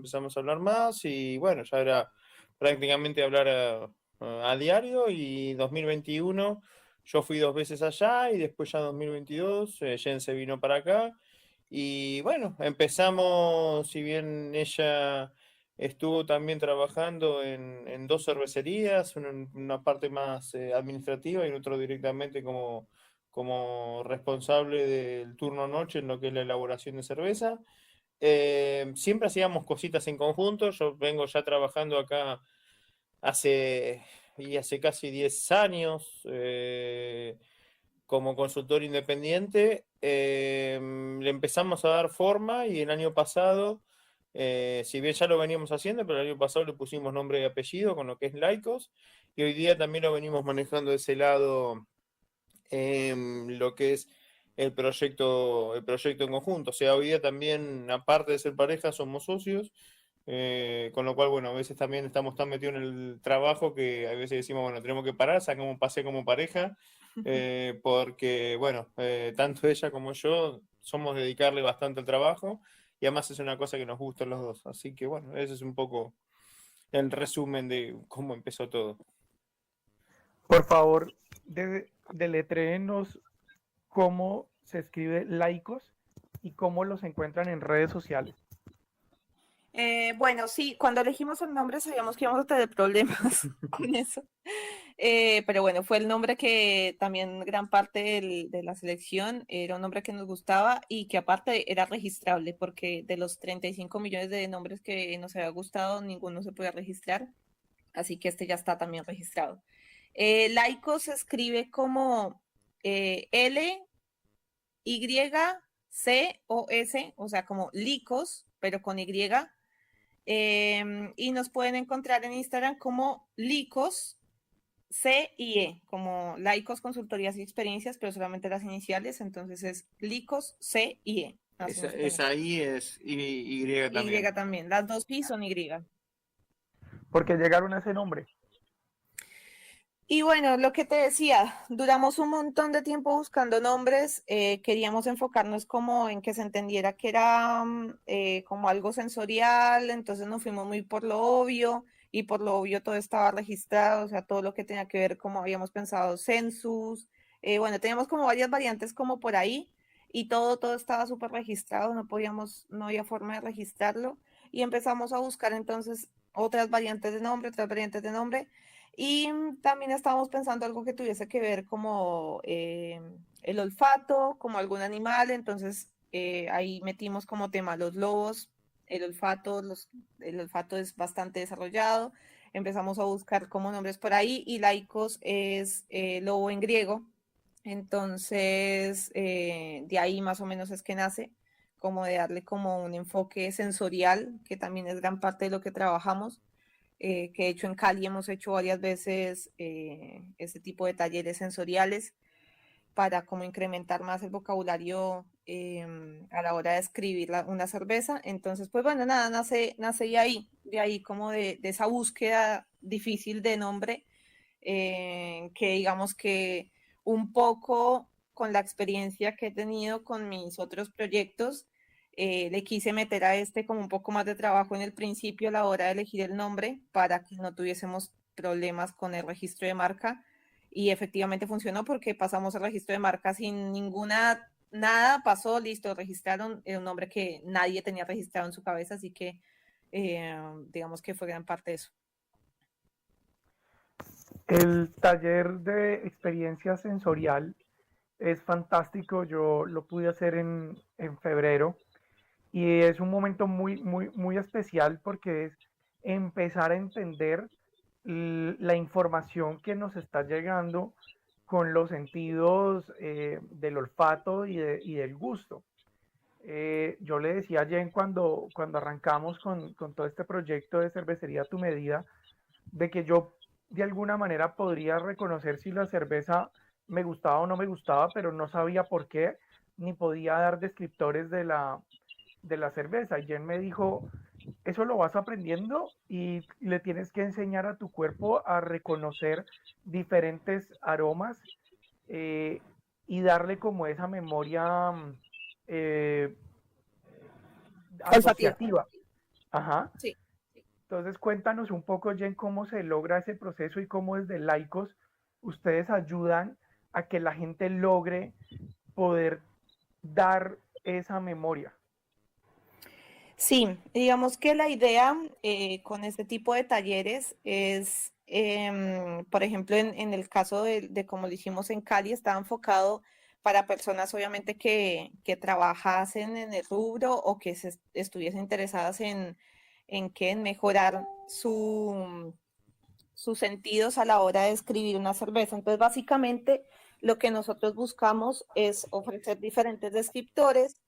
y bueno, ya era prácticamente hablar a diario y 2021 yo fui 2 veces allá y después ya 2022 Jen se vino para acá y bueno, empezamos, si bien ella estuvo también trabajando en 2 cervecerías, una parte más administrativa y en otro directamente como responsable del turno noche en lo que es la elaboración de cerveza. Siempre hacíamos cositas en conjunto, yo vengo ya trabajando acá hace casi 10 años como consultor independiente. Le empezamos a dar forma y el año pasado, si bien ya lo veníamos haciendo, pero el año pasado le pusimos nombre y apellido con lo que es Laicos y hoy día también lo venimos manejando de ese lado, lo que es el proyecto en conjunto. O sea, hoy día también, aparte de ser pareja, somos socios, con lo cual, bueno, a veces también estamos tan metidos en el trabajo que a veces decimos, bueno, tenemos que parar, sacamos un paseo como pareja, porque, bueno, tanto ella como yo somos dedicarle bastante al trabajo y además es una cosa que nos gusta a los dos. Así que, bueno, ese es un poco el resumen de cómo empezó todo. Por favor, deletréenos cómo se escribe laicos y cómo los encuentran en redes sociales. Bueno, sí, cuando elegimos el nombre sabíamos que íbamos a tener problemas con eso. Pero bueno, fue el nombre que también gran parte de la selección era un nombre que nos gustaba y que aparte era registrable, porque de los 35 millones de nombres que nos había gustado, ninguno se podía registrar, así que este ya está también registrado. Laico se escribe como Lycos, o sea, como licos, pero con Y. Y nos pueden encontrar en Instagram como Licos CIE, como Laicos Consultorías y Experiencias, pero solamente las iniciales, entonces es Licos CIE. Esa I es Y también. Y también, las dos I son Y. Porque llegaron a ese nombre. Y bueno, lo que te decía, duramos un montón de tiempo buscando nombres, queríamos enfocarnos como en que se entendiera que era como algo sensorial, entonces nos fuimos muy por lo obvio y por lo obvio todo estaba registrado, o sea, todo lo que tenía que ver como habíamos pensado, census, bueno, teníamos como varias variantes como por ahí y todo estaba súper registrado, no había forma de registrarlo y empezamos a buscar entonces otras variantes de nombre, otras variantes de nombre. Y también estábamos pensando algo que tuviese que ver como el olfato, como algún animal, entonces ahí metimos como tema los lobos, el olfato, el olfato es bastante desarrollado, empezamos a buscar como nombres por ahí y laicos es lobo en griego, entonces de ahí más o menos es que nace, como de darle como un enfoque sensorial, que también es gran parte de lo que trabajamos que de hecho en Cali hemos hecho varias veces este tipo de talleres sensoriales para como incrementar más el vocabulario a la hora de escribir una cerveza. Entonces, pues bueno, nada, nace de ahí como de esa búsqueda difícil de nombre, que digamos que un poco con la experiencia que he tenido con mis otros proyectos, le quise meter a este como un poco más de trabajo en el principio a la hora de elegir el nombre para que no tuviésemos problemas con el registro de marca y efectivamente funcionó porque pasamos el registro de marca sin nada pasó, listo, registraron un nombre que nadie tenía registrado en su cabeza, así que digamos que fue gran parte de eso. El taller de experiencia sensorial es fantástico, yo lo pude hacer en febrero y es un momento muy especial porque es empezar a entender la información que nos está llegando con los sentidos del olfato y del gusto. Yo le decía a Jen cuando arrancamos con todo este proyecto de cervecería a tu medida, de que yo de alguna manera podría reconocer si la cerveza me gustaba o no me gustaba, pero no sabía por qué, ni podía dar descriptores de la cerveza. Y Jen me dijo, eso lo vas aprendiendo y le tienes que enseñar a tu cuerpo a reconocer diferentes aromas eh, y darle como esa memoria eh, Olfativa. asociativa. Ajá. Sí. Entonces cuéntanos un poco, Jen, cómo se logra ese proceso y cómo desde Laicos ustedes ayudan a que la gente logre poder dar esa memoria. Sí, digamos que la idea con este tipo de talleres es, por ejemplo, en el caso de como lo hicimos en Cali, está enfocado para personas obviamente que trabajasen en el rubro o que estuviesen interesadas en mejorar sus sentidos a la hora de escribir una cerveza. Entonces, básicamente, lo que nosotros buscamos es ofrecer diferentes descriptores.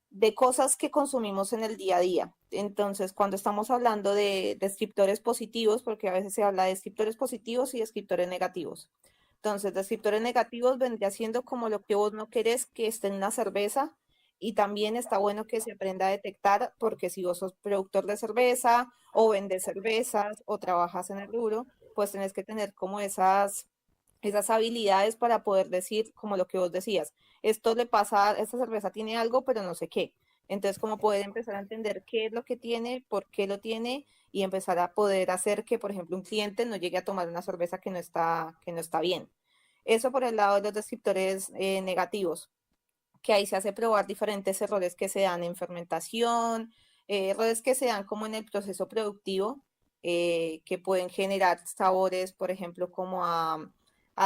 De cosas que consumimos en el día a día. Entonces, cuando estamos hablando de descriptores positivos, porque a veces se habla de descriptores positivos y descriptores negativos. Entonces, descriptores negativos vendría siendo como lo que vos no querés que esté en una cerveza y también está bueno que se aprenda a detectar porque si vos sos productor de cerveza o vendes cervezas o trabajas en el rubro, pues tenés que tener como esas habilidades para poder decir, como lo que vos decías, esto le pasa, esta cerveza tiene algo, pero no sé qué. Entonces, como poder empezar a entender qué es lo que tiene, por qué lo tiene y empezar a poder hacer que, por ejemplo, un cliente no llegue a tomar una cerveza que no está bien. Eso por el lado de los descriptores negativos, que ahí se hace probar diferentes errores que se dan en fermentación, errores que se dan como en el proceso productivo, que pueden generar sabores, por ejemplo, como a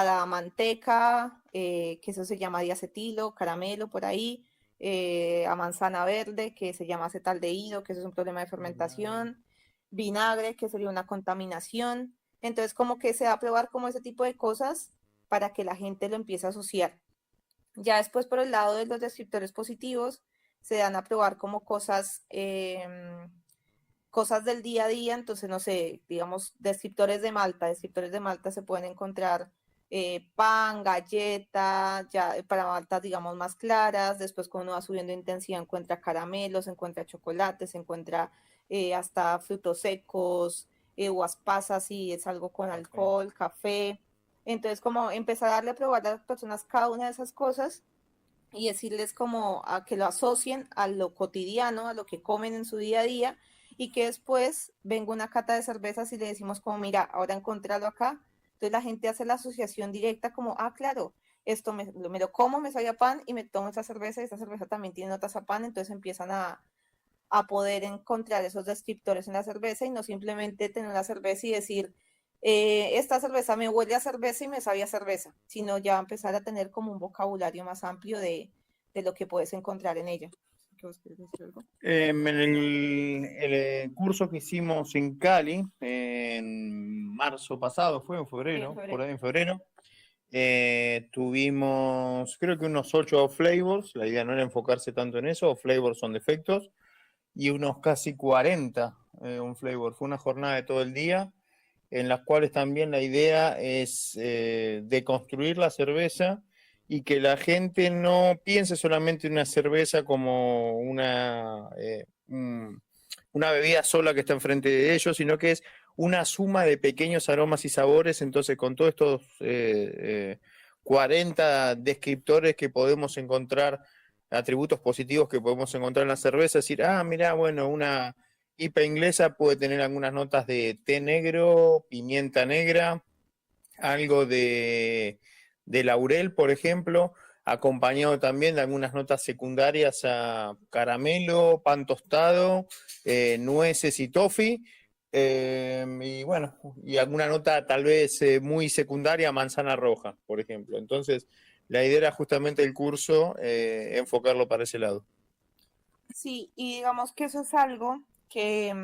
la manteca, que eso se llama diacetilo, caramelo por ahí, a manzana verde, que se llama acetaldehído, que eso es un problema de fermentación, vinagre, que sería una contaminación. Entonces, como que se va a probar como ese tipo de cosas para que la gente lo empiece a asociar. Ya después, por el lado de los descriptores positivos, se dan a probar como cosas del día a día, entonces no sé, digamos, descriptores de Malta se pueden encontrar pan, galleta, ya para maltas, digamos, más claras, después cuando uno va subiendo intensidad encuentra caramelos, encuentra chocolates, encuentra hasta frutos secos, uvas pasas si es algo con alcohol, café. Entonces, como empezar a darle a probar a las personas cada una de esas cosas y decirles como a que lo asocien a lo cotidiano, a lo que comen en su día a día, y que después venga una cata de cervezas y le decimos como, mira, ahora encontrarlo acá. Entonces la gente hace la asociación directa como, ah, claro, esto me lo como, me sabe a pan y me tomo esta cerveza, y esta cerveza también tiene notas a pan, entonces empiezan a poder encontrar esos descriptores en la cerveza y no simplemente tener la cerveza y decir, esta cerveza me huele a cerveza y me sabe a cerveza, sino ya empezar a tener como un vocabulario más amplio de lo que puedes encontrar en ella. ¿Qué vos querés decir algo? En el curso que hicimos en Cali, en marzo pasado, fue en febrero, Sí, en por febrero. ahí en febrero, tuvimos creo que unos 8 flavors, la idea no era enfocarse tanto en eso, flavors son defectos, y unos casi 40 un flavor. Fue una jornada de todo el día, en las cuales también la idea es deconstruir la cerveza y que la gente no piense solamente en una cerveza como una bebida sola que está enfrente de ellos, sino que es una suma de pequeños aromas y sabores. Entonces, con todos estos 40 descriptores que podemos encontrar, atributos positivos que podemos encontrar en la cerveza, decir, ah, mira, bueno, una IPA inglesa puede tener algunas notas de té negro, pimienta negra, algo de laurel, por ejemplo, acompañado también de algunas notas secundarias a caramelo, pan tostado, nueces y toffee. Y bueno, y alguna nota tal vez muy secundaria, manzana roja, por ejemplo. Entonces, la idea era justamente el curso enfocarlo para ese lado. Sí, y digamos que eso es algo que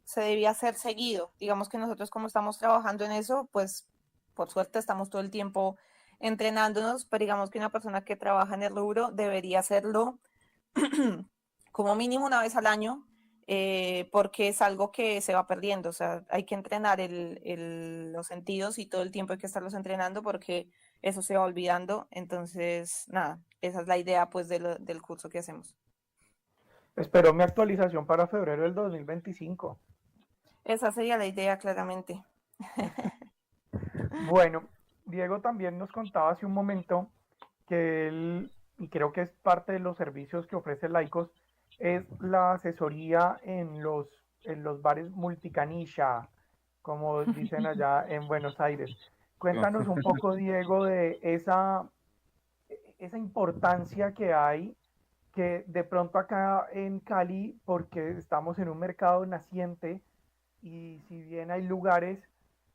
se debía hacer seguido. Digamos que nosotros como estamos trabajando en eso, pues por suerte estamos todo el tiempo entrenándonos, pero digamos que una persona que trabaja en el rubro debería hacerlo como mínimo una vez al año, porque es algo que se va perdiendo. O sea, hay que entrenar los sentidos y todo el tiempo hay que estarlos entrenando porque eso se va olvidando. Entonces, nada, esa es la idea pues del curso que hacemos. Espero mi actualización para febrero del 2025. Esa sería la idea, claramente. Bueno, Diego también nos contaba hace un momento que él, y creo que es parte de los servicios que ofrece Laicos, es la asesoría en los bares multicanilla, como dicen allá en Buenos Aires. Cuéntanos un poco, Diego, de esa importancia que hay, que de pronto acá en Cali, porque estamos en un mercado naciente, y si bien hay lugares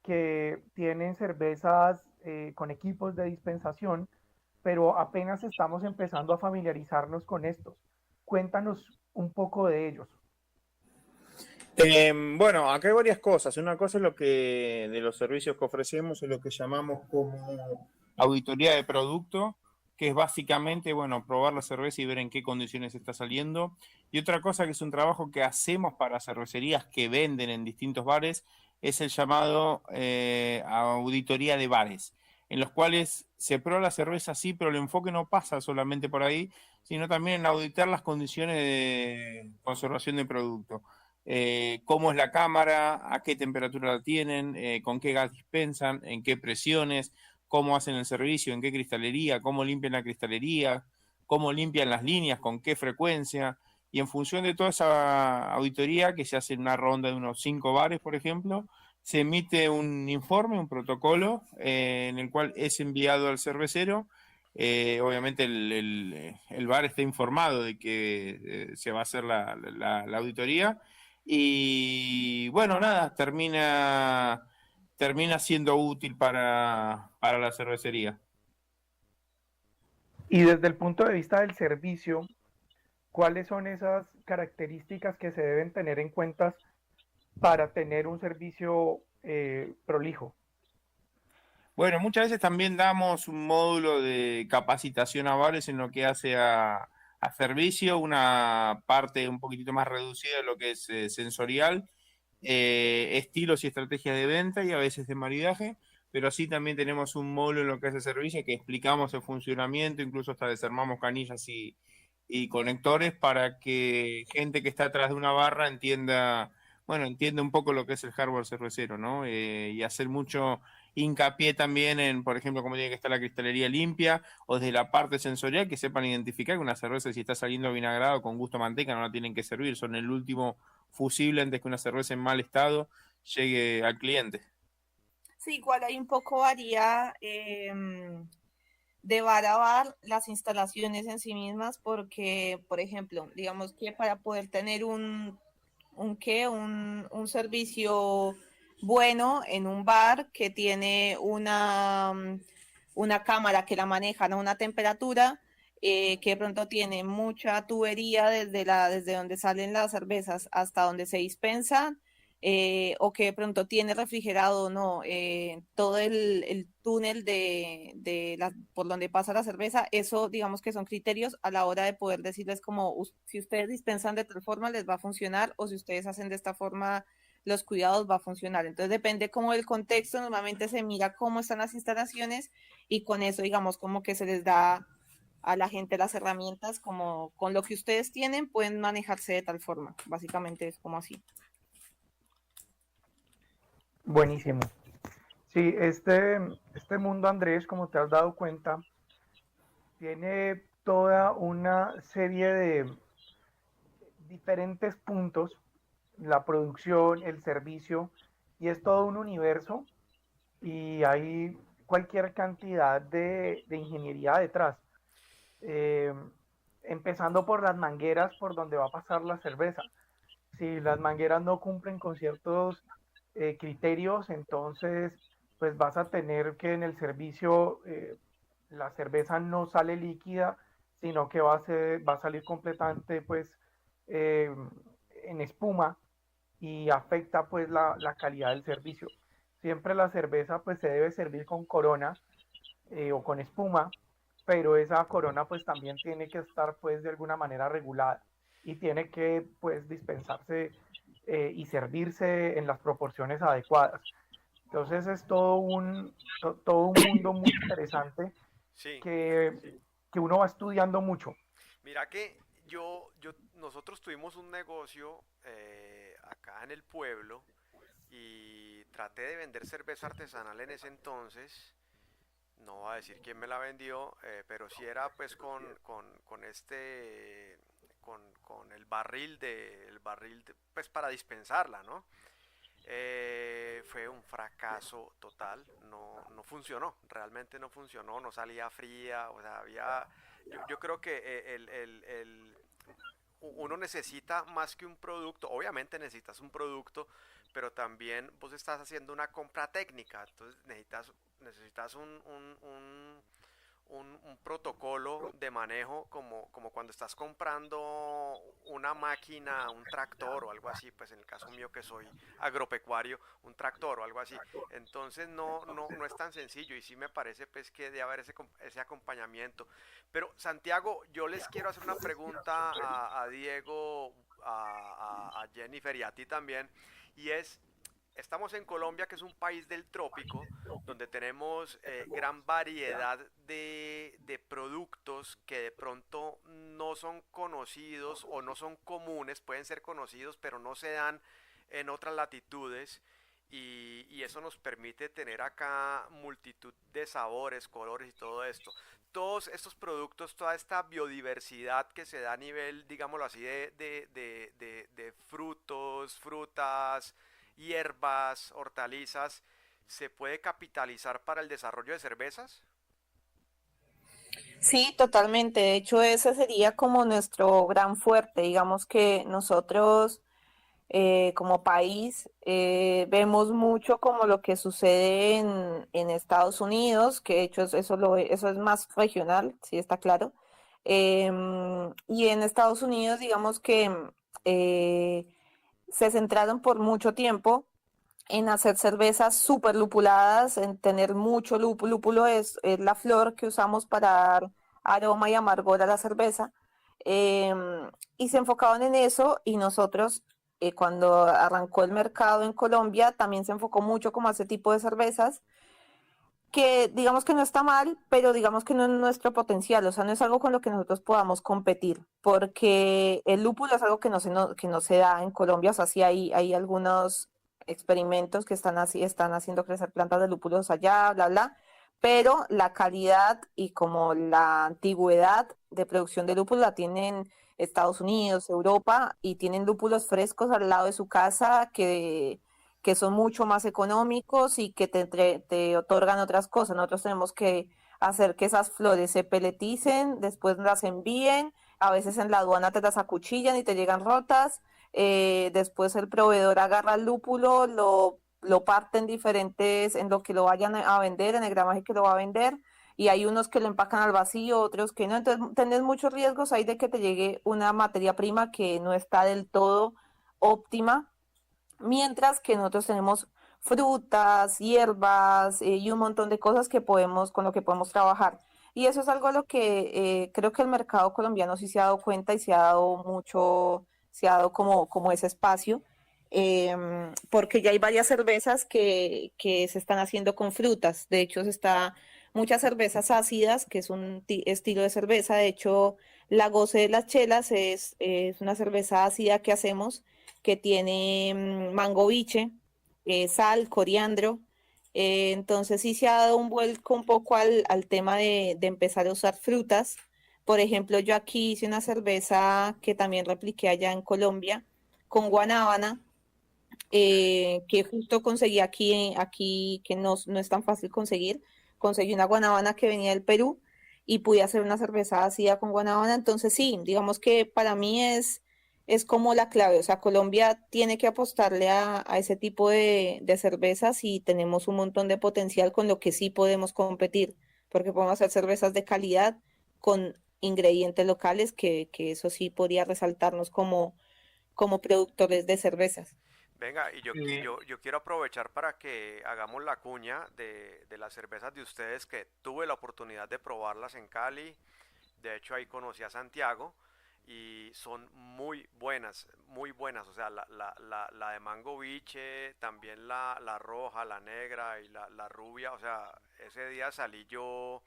que tienen cervezas con equipos de dispensación, pero apenas estamos empezando a familiarizarnos con estos. Cuéntanos un poco de ellos. Bueno, acá hay varias cosas. Una cosa es lo que de los servicios que ofrecemos es lo que llamamos como auditoría de producto, que es básicamente, bueno, probar la cerveza y ver en qué condiciones está saliendo. Y otra cosa que es un trabajo que hacemos para cervecerías que venden en distintos bares, es el llamado auditoría de bares, en los cuales se prueba la cerveza sí, pero el enfoque no pasa solamente por ahí, sino también en auditar las condiciones de conservación del producto. Cómo es la cámara, a qué temperatura la tienen, con qué gas dispensan, en qué presiones, cómo hacen el servicio, en qué cristalería, cómo limpian la cristalería, cómo limpian las líneas, con qué frecuencia. Y en función de toda esa auditoría, que se hace en una ronda de unos 5 bares, por ejemplo, se emite un informe, un protocolo, en el cual es enviado al cervecero. Obviamente el bar está informado de que se va a hacer la auditoría y bueno, nada, termina siendo útil para la cervecería. Y desde el punto de vista del servicio, ¿cuáles son esas características que se deben tener en cuenta para tener un servicio prolijo? Bueno, muchas veces también damos un módulo de capacitación a bares en lo que hace a servicio, una parte un poquitito más reducida de lo que es sensorial, estilos y estrategias de venta y a veces de maridaje, pero sí también tenemos un módulo en lo que hace servicio que explicamos el funcionamiento, incluso hasta desarmamos canillas y conectores para que gente que está atrás de una barra entienda bueno, entiende un poco lo que es el hardware cervecero, ¿no? Y hacer mucho hincapié también en, por ejemplo, cómo tiene que estar la cristalería limpia, o desde la parte sensorial, que sepan identificar que una cerveza, si está saliendo vinagrado con gusto a manteca, no la tienen que servir, son el último fusible antes que una cerveza en mal estado llegue al cliente. Sí, igual hay un poco varía de bar a bar las instalaciones en sí mismas, porque, por ejemplo, digamos que para poder tener un servicio bueno en un bar que tiene una cámara que la manejan a una temperatura, que de pronto tiene mucha tubería desde donde salen las cervezas hasta donde se dispensan, o que de pronto tiene refrigerado o no todo el túnel por donde pasa la cerveza. Eso digamos que son criterios a la hora de poder decirles como si ustedes dispensan de tal forma les va a funcionar, o si ustedes hacen de esta forma los cuidados va a funcionar. Entonces depende como del contexto, normalmente se mira cómo están las instalaciones y con eso digamos como que se les da a la gente las herramientas, como con lo que ustedes tienen pueden manejarse de tal forma. Básicamente es como así. Buenísimo. Sí, este mundo, Andrés, como te has dado cuenta, tiene toda una serie de diferentes puntos, la producción, el servicio, y es todo un universo y hay cualquier cantidad de ingeniería detrás. Eh, Empezando por las mangueras por donde va a pasar la cerveza. Si las mangueras no cumplen con ciertos criterios, entonces pues vas a tener que en el servicio la cerveza no sale líquida, sino que va a salir completamente pues eh, en espuma y afecta pues la calidad del servicio. Siempre la cerveza pues se debe servir con corona o con espuma, pero esa corona pues también tiene que estar pues de alguna manera regulada y tiene que pues dispensarse y servirse en las proporciones adecuadas. Entonces es todo un mundo muy interesante Sí, que uno va estudiando mucho. mira que nosotros tuvimos un negocio acá en el pueblo y traté de vender cerveza artesanal en ese entonces. No voy a decir quién me la vendió, pero sí era pues con el barril pues para dispensarla, ¿no? Fue un fracaso total, no funcionó, realmente no funcionó, no salía fría, o sea, yo creo que uno necesita más que un producto, obviamente necesitas un producto, pero también vos estás haciendo una compra técnica, entonces necesitas un protocolo de manejo como cuando estás comprando una máquina, un tractor o algo así, pues en el caso mío que soy agropecuario, un tractor o algo así. Entonces no es tan sencillo y sí me parece pues que debe haber ese acompañamiento. Pero Santiago, yo les quiero hacer una pregunta a Diego, a Jennifer y a ti también, y es, estamos en Colombia, que es un país del trópico, donde tenemos gran variedad de productos que de pronto no son conocidos o no son comunes, pueden ser conocidos, pero no se dan en otras latitudes. Y eso nos permite tener acá multitud de sabores, colores y todo esto. Todos estos productos, toda esta biodiversidad que se da a nivel, digámoslo así, de frutos, frutas, hierbas, hortalizas, ¿se puede capitalizar para el desarrollo de cervezas? Sí, totalmente. De hecho, ese sería como nuestro gran fuerte. Digamos que nosotros como país vemos mucho como lo que sucede en Estados Unidos, que de hecho eso es más regional, sí está claro. Y en Estados Unidos, digamos que eh, se centraron por mucho tiempo en hacer cervezas súper lupuladas, en tener mucho lúpulo. Lúpulo es la flor que usamos para dar aroma y amargor a la cerveza. Y se enfocaban en eso y nosotros, cuando arrancó el mercado en Colombia, también se enfocó mucho como a ese tipo de cervezas. que digamos que no está mal, pero digamos que no es nuestro potencial, o sea, no es algo con lo que nosotros podamos competir, porque el lúpulo es algo que no se da en Colombia, o sea, sí hay algunos experimentos que están haciendo crecer plantas de lúpulos allá, bla, bla, pero la calidad y como la antigüedad de producción de lúpulo la tienen Estados Unidos, Europa, y tienen lúpulos frescos al lado de su casa que son mucho más económicos y que te otorgan otras cosas. Nosotros tenemos que hacer que esas flores se peleticen, después las envíen, a veces en la aduana te las acuchillan y te llegan rotas, después el proveedor agarra el lúpulo, lo parte en diferentes, en lo que lo vayan a vender, en el gramaje que lo va a vender, y hay unos que lo empacan al vacío, otros que no, entonces tenés muchos riesgos ahí de que te llegue una materia prima que no está del todo óptima. Mientras que nosotros tenemos frutas, hierbas y un montón de cosas que podemos, con lo que podemos trabajar. Y eso es algo a lo que creo que el mercado colombiano sí se ha dado cuenta y se ha dado mucho, se ha dado como ese espacio, porque ya hay varias cervezas que se están haciendo con frutas. De hecho, se está muchas cervezas ácidas, que es un estilo de cerveza. De hecho, la Goce de las Chelas es una cerveza ácida que hacemos que tiene mango biche, sal, coriandro. Entonces sí se ha dado un vuelco un poco al tema de empezar a usar frutas. Por ejemplo, yo aquí hice una cerveza que también repliqué allá en Colombia con guanábana, que justo conseguí aquí que no es tan fácil conseguir. Conseguí una guanábana que venía del Perú y pude hacer una cerveza ácida con guanábana. Entonces sí, digamos que para mí es como la clave. O sea, Colombia tiene que apostarle a ese tipo de cervezas y tenemos un montón de potencial con lo que sí podemos competir, porque podemos hacer cervezas de calidad con ingredientes locales, que eso sí podría resaltarnos como productores de cervezas. Venga, y Eh, yo quiero aprovechar para que hagamos la cuña de las cervezas de ustedes que tuve la oportunidad de probarlas en Cali. De hecho, ahí conocí a Santiago y son muy buenas, muy buenas. O sea, la de Mango Biche, también la roja, la negra y la rubia. O sea, ese día salí yo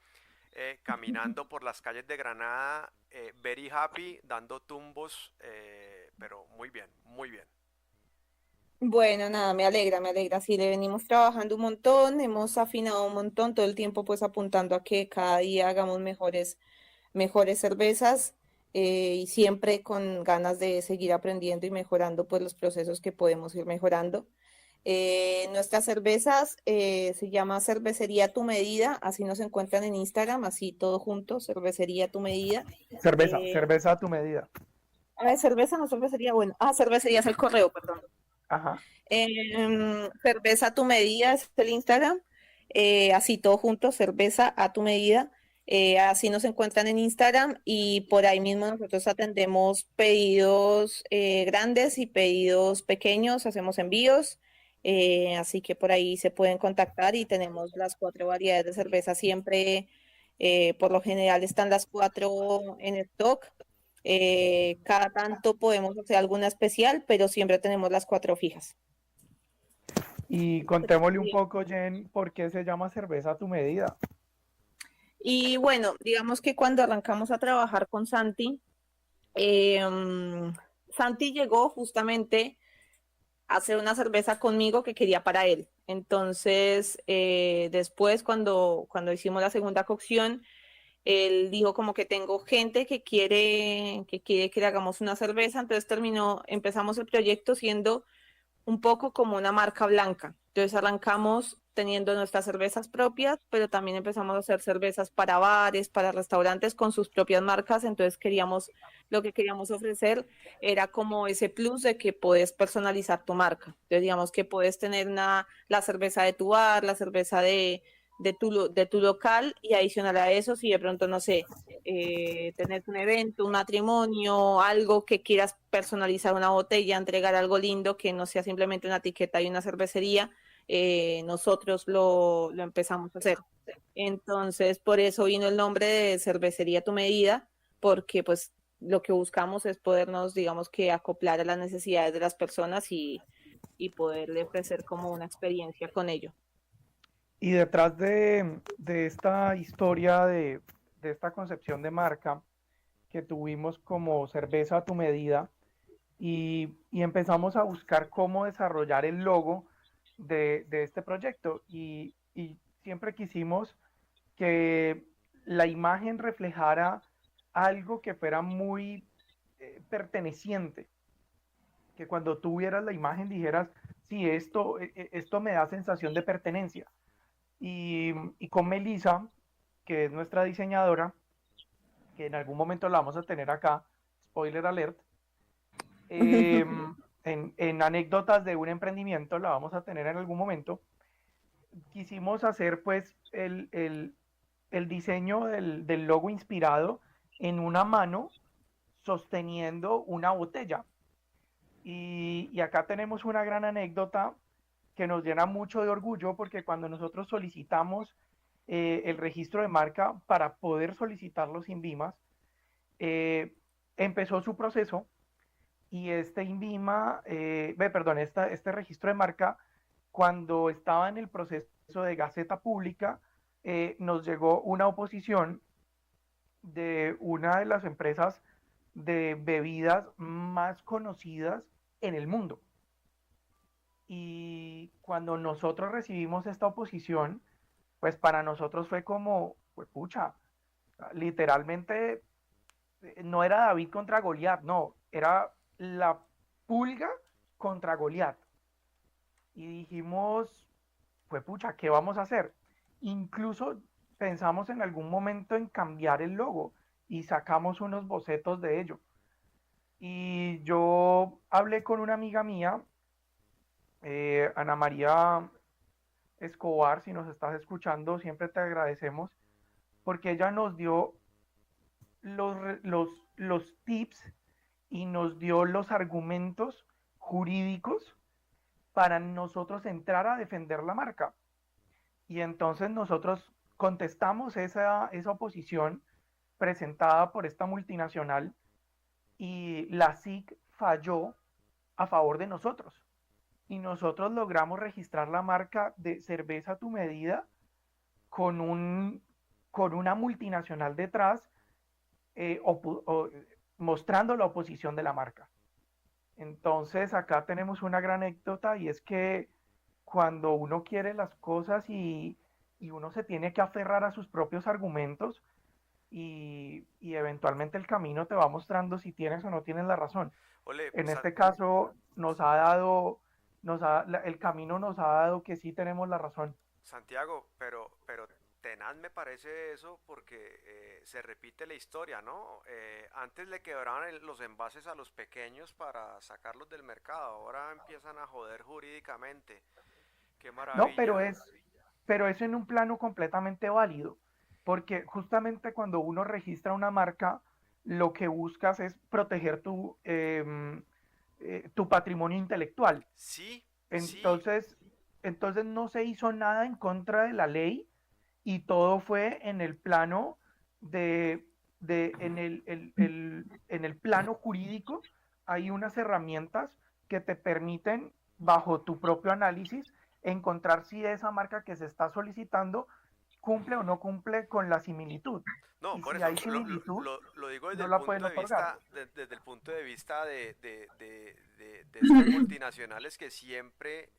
caminando por las calles de Granada, very happy, dando tumbos, pero muy bien, muy bien. Bueno, nada, me alegra. Sí, le venimos trabajando un montón, hemos afinado un montón, todo el tiempo pues apuntando a que cada día hagamos mejores cervezas, y siempre con ganas de seguir aprendiendo y mejorando pues los procesos que podemos ir mejorando. Nuestras cervezas se llama Cervecería Tu Medida, así nos encuentran en Instagram, así todo junto, Cervecería Tu Medida. Eh, cerveza a tu medida. a ver, cerveza, no cervecería, bueno, cervecería es el correo, perdón. Ajá. Cerveza a tu medida es el Instagram, así todo junto, cerveza a tu medida. Así nos encuentran en Instagram y por ahí mismo nosotros atendemos pedidos grandes y pedidos pequeños, hacemos envíos, así que por ahí se pueden contactar y tenemos las cuatro variedades de cerveza siempre, por lo general están las cuatro en stock. Cada tanto podemos hacer alguna especial, pero siempre tenemos las cuatro fijas. Y contémosle un poco, Jen, por qué se llama cerveza a tu medida. Y bueno, digamos que cuando arrancamos a trabajar con Santi, Santi llegó justamente a hacer una cerveza conmigo que quería para él. Entonces, después cuando hicimos la segunda cocción, él dijo como que tengo gente que quiere que le hagamos una cerveza. Entonces empezamos el proyecto siendo un poco como una marca blanca. Entonces arrancamos teniendo nuestras cervezas propias, pero también empezamos a hacer cervezas para bares, para restaurantes con sus propias marcas. Entonces lo que queríamos ofrecer era como ese plus de que puedes personalizar tu marca. Entonces digamos que puedes tener la cerveza de tu bar, la cerveza de tu local, y adicional a eso, si de pronto, no sé, tener un evento, un matrimonio, algo que quieras personalizar una botella, entregar algo lindo que no sea simplemente una etiqueta y una cervecería, nosotros lo empezamos a hacer. Entonces, por eso vino el nombre de Cervecería Tu Medida, porque pues lo que buscamos es podernos, digamos que acoplar a las necesidades de las personas y poderle ofrecer como una experiencia con ello. Y detrás de esta historia, de esta concepción de marca que tuvimos como cerveza a tu medida, y empezamos a buscar cómo desarrollar el logo de este proyecto. Y siempre quisimos que la imagen reflejara algo que fuera muy perteneciente, que cuando tú vieras la imagen dijeras, sí, esto me da sensación de pertenencia. Y con Melissa, que es nuestra diseñadora, que en algún momento la vamos a tener acá, spoiler alert, eh, en anécdotas de un emprendimiento, la vamos a tener en algún momento, quisimos hacer pues el diseño del logo inspirado en una mano sosteniendo una botella. Y acá tenemos una gran anécdota que nos llena mucho de orgullo porque cuando nosotros solicitamos el registro de marca para poder solicitarlo sin INVIMAS, eh, empezó su proceso y este INVIMA, este registro de marca, cuando estaba en el proceso de Gaceta Pública, nos llegó una oposición de una de las empresas de bebidas más conocidas en el mundo. Y cuando nosotros recibimos esta oposición, pues para nosotros fue como, pues pucha, literalmente no era David contra Goliat, no, era la pulga contra Goliat. Y dijimos, pues pucha, ¿qué vamos a hacer? Incluso pensamos en algún momento en cambiar el logo y sacamos unos bocetos de ello. Y yo hablé con una amiga mía, Ana María Escobar, si nos estás escuchando, siempre te agradecemos, porque ella nos dio los, los tips y nos dio los argumentos jurídicos para nosotros entrar a defender la marca. Y entonces nosotros contestamos esa oposición presentada por esta multinacional y la SIC falló a favor de nosotros. Y nosotros logramos registrar la marca de cerveza a tu medida con, con una multinacional detrás mostrando la oposición de la marca. Entonces acá tenemos una gran anécdota y es que cuando uno quiere las cosas y uno se tiene que aferrar a sus propios argumentos y eventualmente el camino te va mostrando si tienes o no tienes la razón. Ole, En este caso nos ha dado, el camino nos ha dado que sí tenemos la razón. Santiago, pero tenaz me parece eso porque se repite la historia, ¿no? Antes le quebraban los envases a los pequeños para sacarlos del mercado, ahora empiezan a joder jurídicamente. Qué No, maravilla. pero es en un plano completamente válido, porque justamente cuando uno registra una marca, lo que buscas es proteger tu patrimonio intelectual. Sí, sí. Entonces, entonces no se hizo nada en contra de la ley y todo fue en el plano en el plano jurídico. Hay unas herramientas que te permiten, bajo tu propio análisis, encontrar si esa marca que se está solicitando cumple o no cumple con la similitud. No, Y por si eso hay similitud, lo digo desde no el la punto pueden de otorgar. vista, desde el punto de vista de estas multinacionales que siempre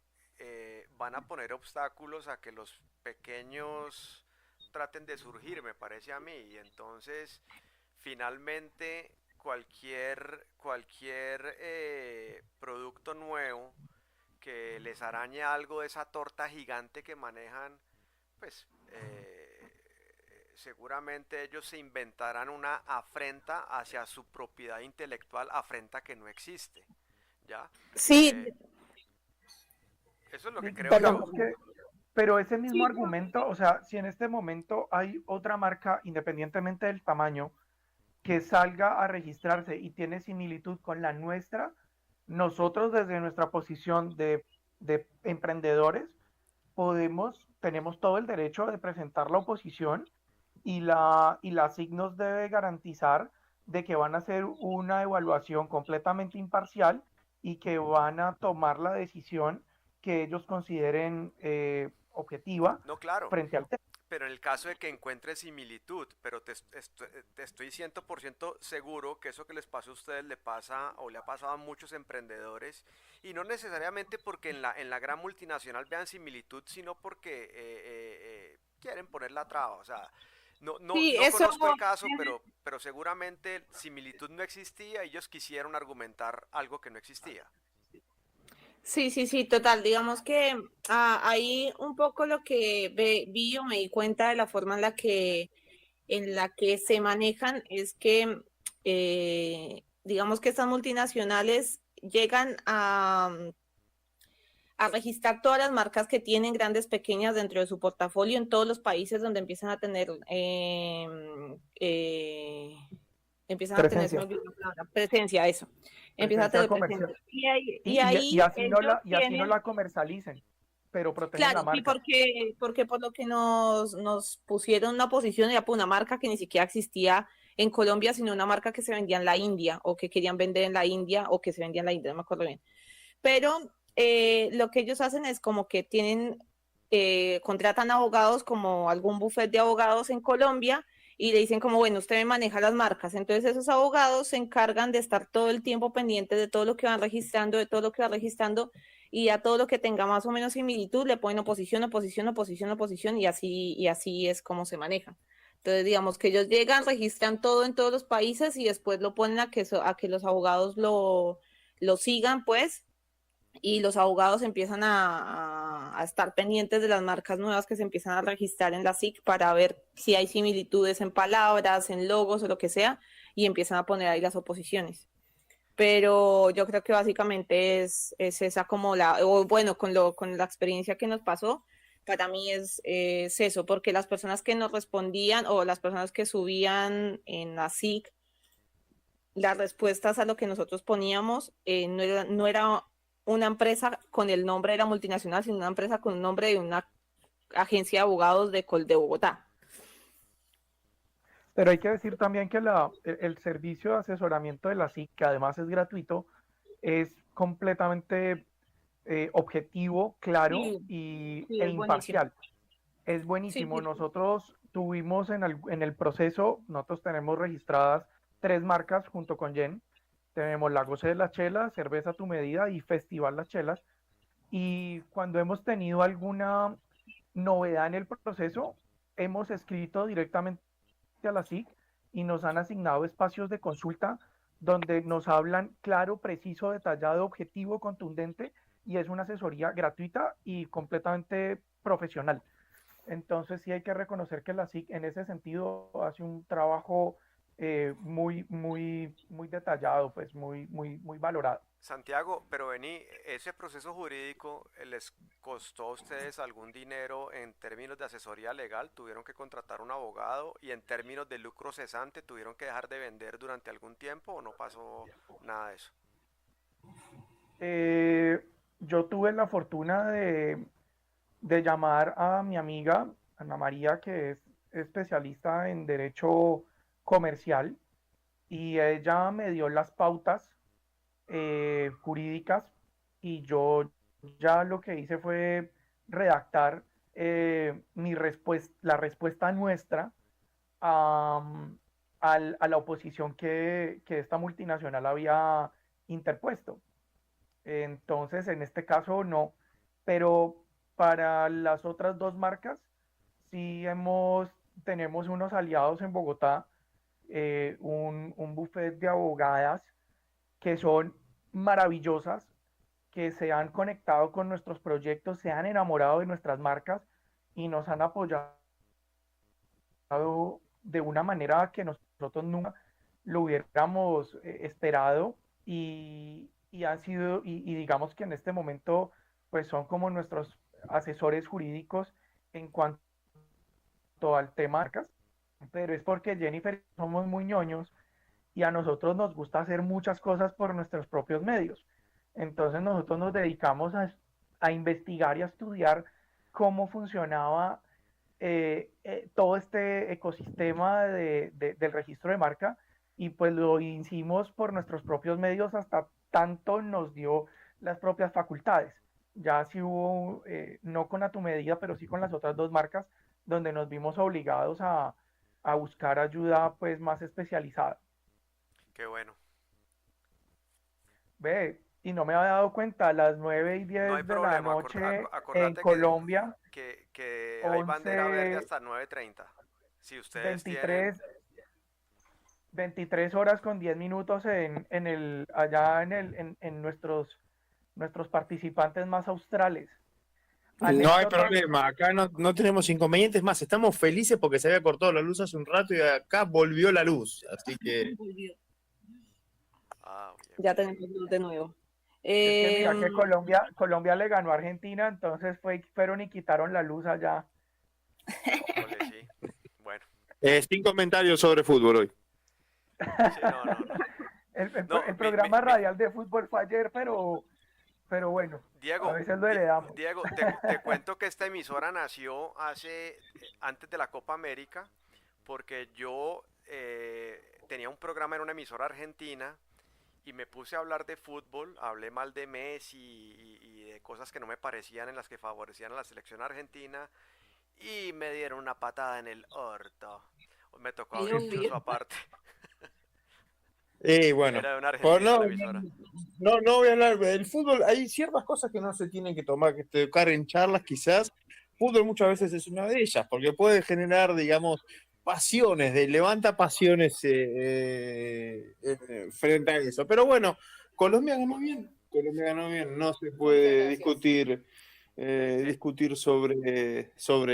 van a poner obstáculos a que los pequeños traten de surgir, me parece a mí. Y entonces, finalmente, cualquier producto nuevo que les arañe algo de esa torta gigante que manejan, pues seguramente ellos se inventarán una afrenta hacia su propiedad intelectual, afrenta que no existe, ¿ya? Sí, Eh, Eso es lo que creo perdón. yo. Digamos que, pero ese mismo argumento, o sea, si en este momento hay otra marca, independientemente del tamaño, que salga a registrarse y tiene similitud con la nuestra, nosotros desde nuestra posición de emprendedores tenemos todo el derecho de presentar la oposición y la SIG nos debe garantizar de que van a hacer una evaluación completamente imparcial y que van a tomar la decisión que ellos consideren objetiva No, claro. frente al tema. Pero en el caso de que encuentre similitud, pero te estoy 100% seguro que eso que les pasó a ustedes le pasa o le ha pasado a muchos emprendedores, y no necesariamente porque en la gran multinacional vean similitud, sino porque quieren poner la traba. O sea, Sí, no eso. conozco el caso, pero seguramente similitud no existía y ellos quisieron argumentar algo que no existía. Sí, sí, sí, total. Digamos que ahí un poco lo que vi o me di cuenta de la forma en la que se manejan es que, digamos que estas multinacionales llegan a registrar todas las marcas que tienen, grandes, pequeñas, dentro de su portafolio en todos los países donde empiezan a tener, se me Presencia, olvidó la palabra, presencia, eso. Empiezan a presencia tener comercial. presencia. Y ahí ellos Y así no tienen. la comercialicen, pero protegen la Claro, sí, marca. porque por lo que nos pusieron una posición, era por una marca que ni siquiera existía en Colombia, sino una marca que se vendía en la India, o que querían vender en la India, o que se vendía en la India, no me acuerdo bien. Pero lo que ellos hacen es como que contratan abogados, como algún buffet de abogados en Colombia, y le dicen como, bueno, usted me maneja las marcas. Entonces esos abogados se encargan de estar todo el tiempo pendientes de todo lo que van registrando, de todo lo que va registrando, y a todo lo que tenga más o menos similitud le ponen oposición, oposición, oposición, oposición, y así es como se maneja. Entonces, digamos que ellos llegan, registran todo en todos los países y después lo ponen a que los abogados lo sigan, pues, y los abogados empiezan a estar pendientes de las marcas nuevas que se empiezan a registrar en la SIC para ver si hay similitudes en palabras, en logos o lo que sea, y empiezan a poner ahí las oposiciones. Pero yo creo que básicamente es esa como o bueno, con la experiencia que nos pasó, para mí es eso, porque las personas que nos respondían o las personas que subían en la SIC las respuestas a lo que nosotros poníamos, no era una empresa con el nombre de la multinacional, sino una empresa con un nombre de una agencia de abogados de Bogotá. Pero hay que decir también que el servicio de asesoramiento de la SIC, que además es gratuito, es completamente objetivo, claro Sí, sí, e es buenísimo. imparcial. Es Sí, buenísimo. sí, sí. Nosotros tuvimos en el proceso, nosotros tenemos registradas 3 marcas junto con Jen. Tenemos Lagos de las Chelas, Cerveza a tu Medida y Festival Las Chelas. Y cuando hemos tenido alguna novedad en el proceso, hemos escrito directamente a la SIC y nos han asignado espacios de consulta donde nos hablan claro, preciso, detallado, objetivo, contundente, y es una asesoría gratuita y completamente profesional. Entonces sí hay que reconocer que la SIC en ese sentido hace un trabajo muy detallado, pues muy valorado. Santiago, pero vení, ¿ese proceso jurídico les costó a ustedes algún dinero en términos de asesoría legal? ¿Tuvieron que contratar un abogado? ¿Y en términos de lucro cesante, tuvieron que dejar de vender durante algún tiempo o no pasó nada de eso? Eh, yo tuve la fortuna de llamar a mi amiga Ana María, que es especialista en derecho comercial, y ella me dio las pautas jurídicas, y yo ya lo que hice fue redactar la respuesta nuestra a, a la oposición que esta multinacional había interpuesto. Entonces, en este caso no, pero para las otras 2 marcas, sí tenemos unos aliados en Bogotá, un buffet de abogadas que son maravillosas, que se han conectado con nuestros proyectos, se han enamorado de nuestras marcas y nos han apoyado de una manera que nosotros nunca lo hubiéramos esperado, y han sido, y digamos que en este momento pues son como nuestros asesores jurídicos en cuanto al tema de marcas, pero es porque Jennifer somos muy ñoños y a nosotros nos gusta hacer muchas cosas por nuestros propios medios. Entonces nosotros nos dedicamos a investigar y a estudiar cómo funcionaba todo este ecosistema del registro de marca, y pues lo hicimos por nuestros propios medios hasta tanto nos dio las propias facultades. ya sí hubo, no con A Tu Medida, pero sí con las otras dos marcas, donde nos vimos obligados a buscar ayuda pues más especializada. Qué bueno. Ve, y no me había dado cuenta, a las 9 y No hay 10 de la problema, noche en acordate Colombia, que hay bandera verde 11, hasta 9:30. Si ustedes tienen... 23, 23 horas con 10 minutos allá en nuestros participantes más australes. No hay Anécdotas, problema, acá no tenemos inconvenientes más, estamos felices porque se había cortado la luz hace un rato y acá volvió la luz, así que Ah, bien, Ya bien. tenemos luz de nuevo. es que mira Em, que Colombia le ganó a Argentina, entonces fueron y quitaron la luz allá. Ole, sí. Bueno, sin comentarios sobre fútbol hoy. sí, no, no, no. No, El programa radial de fútbol fue ayer, pero bueno, a Diego, veces lo heredamos. Diego, te cuento que esta emisora nació antes de la Copa América, porque yo tenía un programa en una emisora argentina y me puse a hablar de fútbol, hablé mal de Messi y de cosas que no me parecían en las que favorecían a la selección argentina y me dieron una patada en el orto. Me tocó y abrir obvio. incluso aparte. Y bueno, Era de un pues argentino la emisora. no voy a hablar del fútbol, hay ciertas cosas que no se tienen que tomar, que tocar en charlas quizás. Fútbol muchas veces es una de ellas, porque puede generar, digamos, pasiones, levanta pasiones frente a eso. Pero bueno, Colombia ganó bien, no se puede discutir, Sí. discutir sobre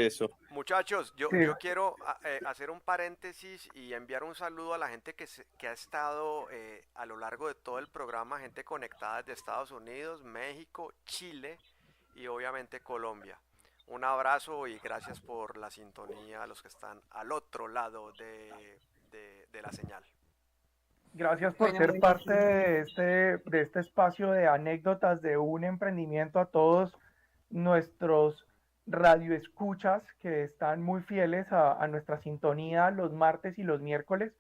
eso. Muchachos, Sí, yo quiero hacer un paréntesis y enviar un saludo a la gente que ha estado a lo largo de todo el programa, gente conectada desde Estados Unidos, México, Chile y obviamente Colombia. Un abrazo y gracias por la sintonía a los que están al otro lado de la señal. gracias por Bueno, ser parte buenísimo. de este espacio de anécdotas de un emprendimiento a todos nuestros radioescuchas que están muy fieles a nuestra sintonía los martes y los miércoles.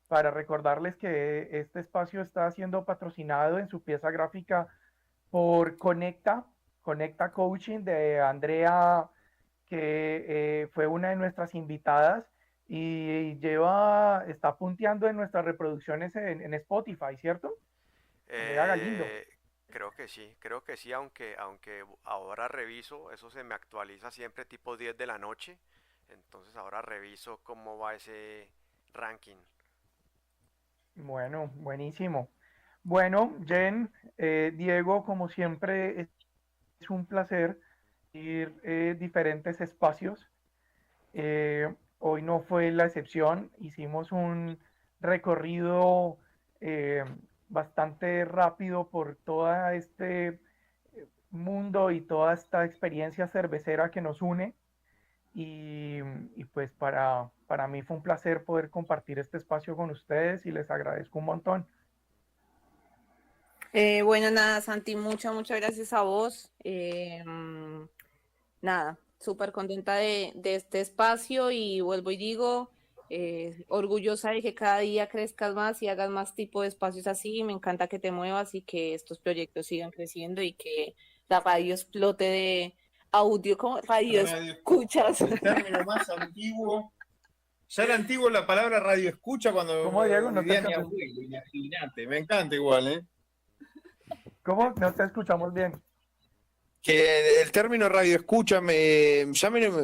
Para recordarles que este espacio está siendo patrocinado en su pieza gráfica por Conecta Coaching de Andrea, que fue una de nuestras invitadas y está punteando en nuestras reproducciones en Spotify, ¿cierto? Andrea Galindo. Eh, creo que sí, aunque ahora reviso, eso se me actualiza siempre tipo 10 de la noche, entonces ahora reviso cómo va ese ranking. Bueno, buenísimo. Bueno, Jen, Diego, como siempre, es un placer ir diferentes espacios. Hoy no fue la excepción, hicimos un recorrido eh, bastante rápido por todo este mundo y toda esta experiencia cervecera que nos une y, y pues para mí fue un placer poder compartir este espacio con ustedes y les agradezco un montón. Bueno, nada, Santi, muchas gracias a vos. Nada, súper contenta de este espacio y vuelvo y digo, orgullosa de que cada día crezcas más y hagas más tipo de espacios así. Me encanta que te muevas y que estos proyectos sigan creciendo y que la radio explote de audio, como radio Radio escuchas. el término más antiguo. Ya era antiguo la palabra radio escucha cuando ¿Cómo, Diego? No te vivía mi escuchamos. abuelo, imagínate, me encanta igual, ¿eh? ¿Cómo? No te escuchamos bien. Que el término radio escucha,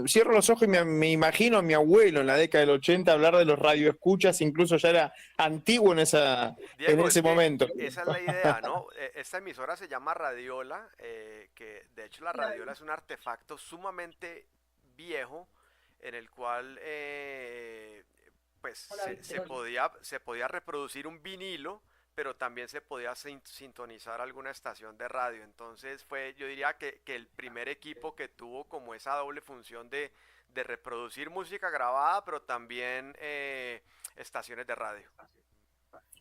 cierro los ojos y me imagino a mi abuelo en la década del 80 hablar de los radioescuchas, incluso ya era antiguo en Diego, es ese que momento. esa es la idea, ¿no? Esta emisora se llama Radiola, que de hecho la radiola es un artefacto sumamente viejo en el cual pues se podía reproducir un vinilo, pero también se podía sintonizar alguna estación de radio. Entonces fue, yo diría que el primer equipo que tuvo como esa doble función de reproducir música grabada, pero también estaciones de radio.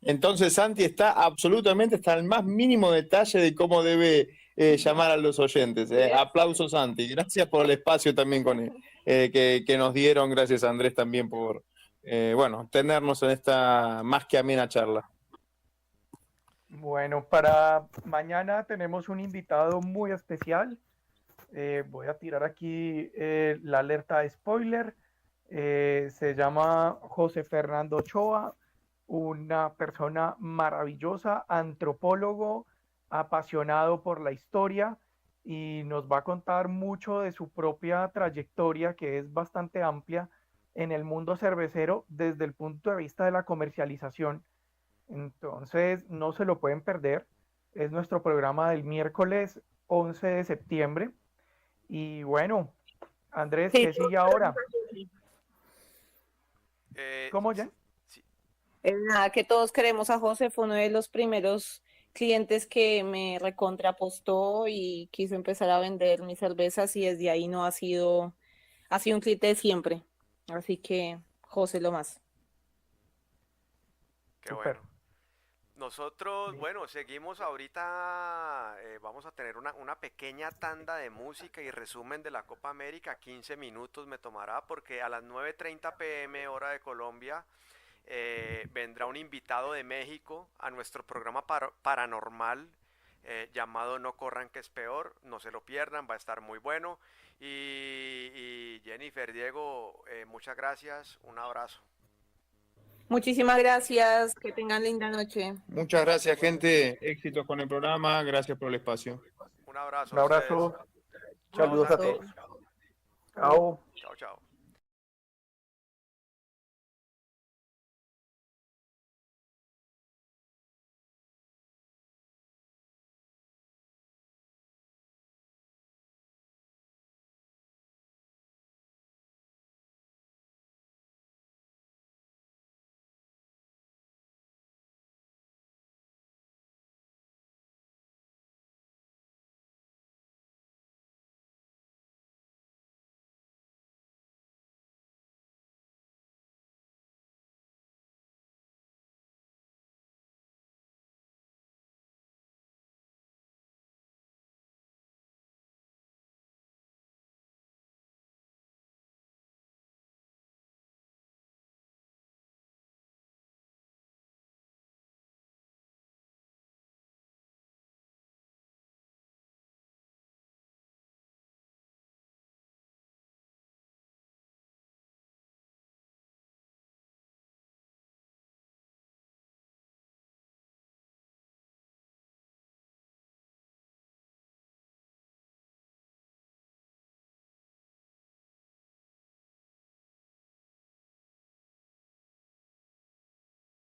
Entonces Santi está al más mínimo detalle de cómo debe llamar a los oyentes. Aplausos Santi, gracias por el espacio también que nos dieron, gracias Andrés también por bueno, tenernos en esta más que amena charla. Bueno, para mañana tenemos un invitado muy especial. Voy a tirar aquí la alerta de spoiler. Se llama José Fernando Ochoa, una persona maravillosa, antropólogo, apasionado por la historia y nos va a contar mucho de su propia trayectoria, que es bastante amplia en el mundo cervecero desde el punto de vista de la comercialización. Entonces, no se lo pueden perder. Es nuestro programa del miércoles 11 de septiembre. Y bueno, Andrés, Sí. ¿qué sigue ahora? Eh, ¿Cómo ya? sí, Nada, que todos queremos a José, fue uno de los primeros clientes que me recontrapostó y quiso empezar a vender mis cervezas y desde ahí no ha sido un cliente de siempre. Así que José lo más. qué Súper. bueno. Nosotros, Listo. bueno, seguimos ahorita, vamos a tener una pequeña tanda de música y resumen de la Copa América, 15 minutos me tomará porque a las 9:30 p.m. hora de Colombia vendrá un invitado de México a nuestro programa paranormal llamado No Corran que es peor, no se lo pierdan, va a estar muy bueno. Y Jennifer, Diego, muchas gracias, un abrazo. Muchísimas gracias, que tengan linda noche. Muchas gracias, gente. Éxitos con el programa. Gracias por el espacio. Un abrazo Un a ustedes. abrazo. Chao, Saludos a Santi. Abrazo. todos. Chao. Chao, chao.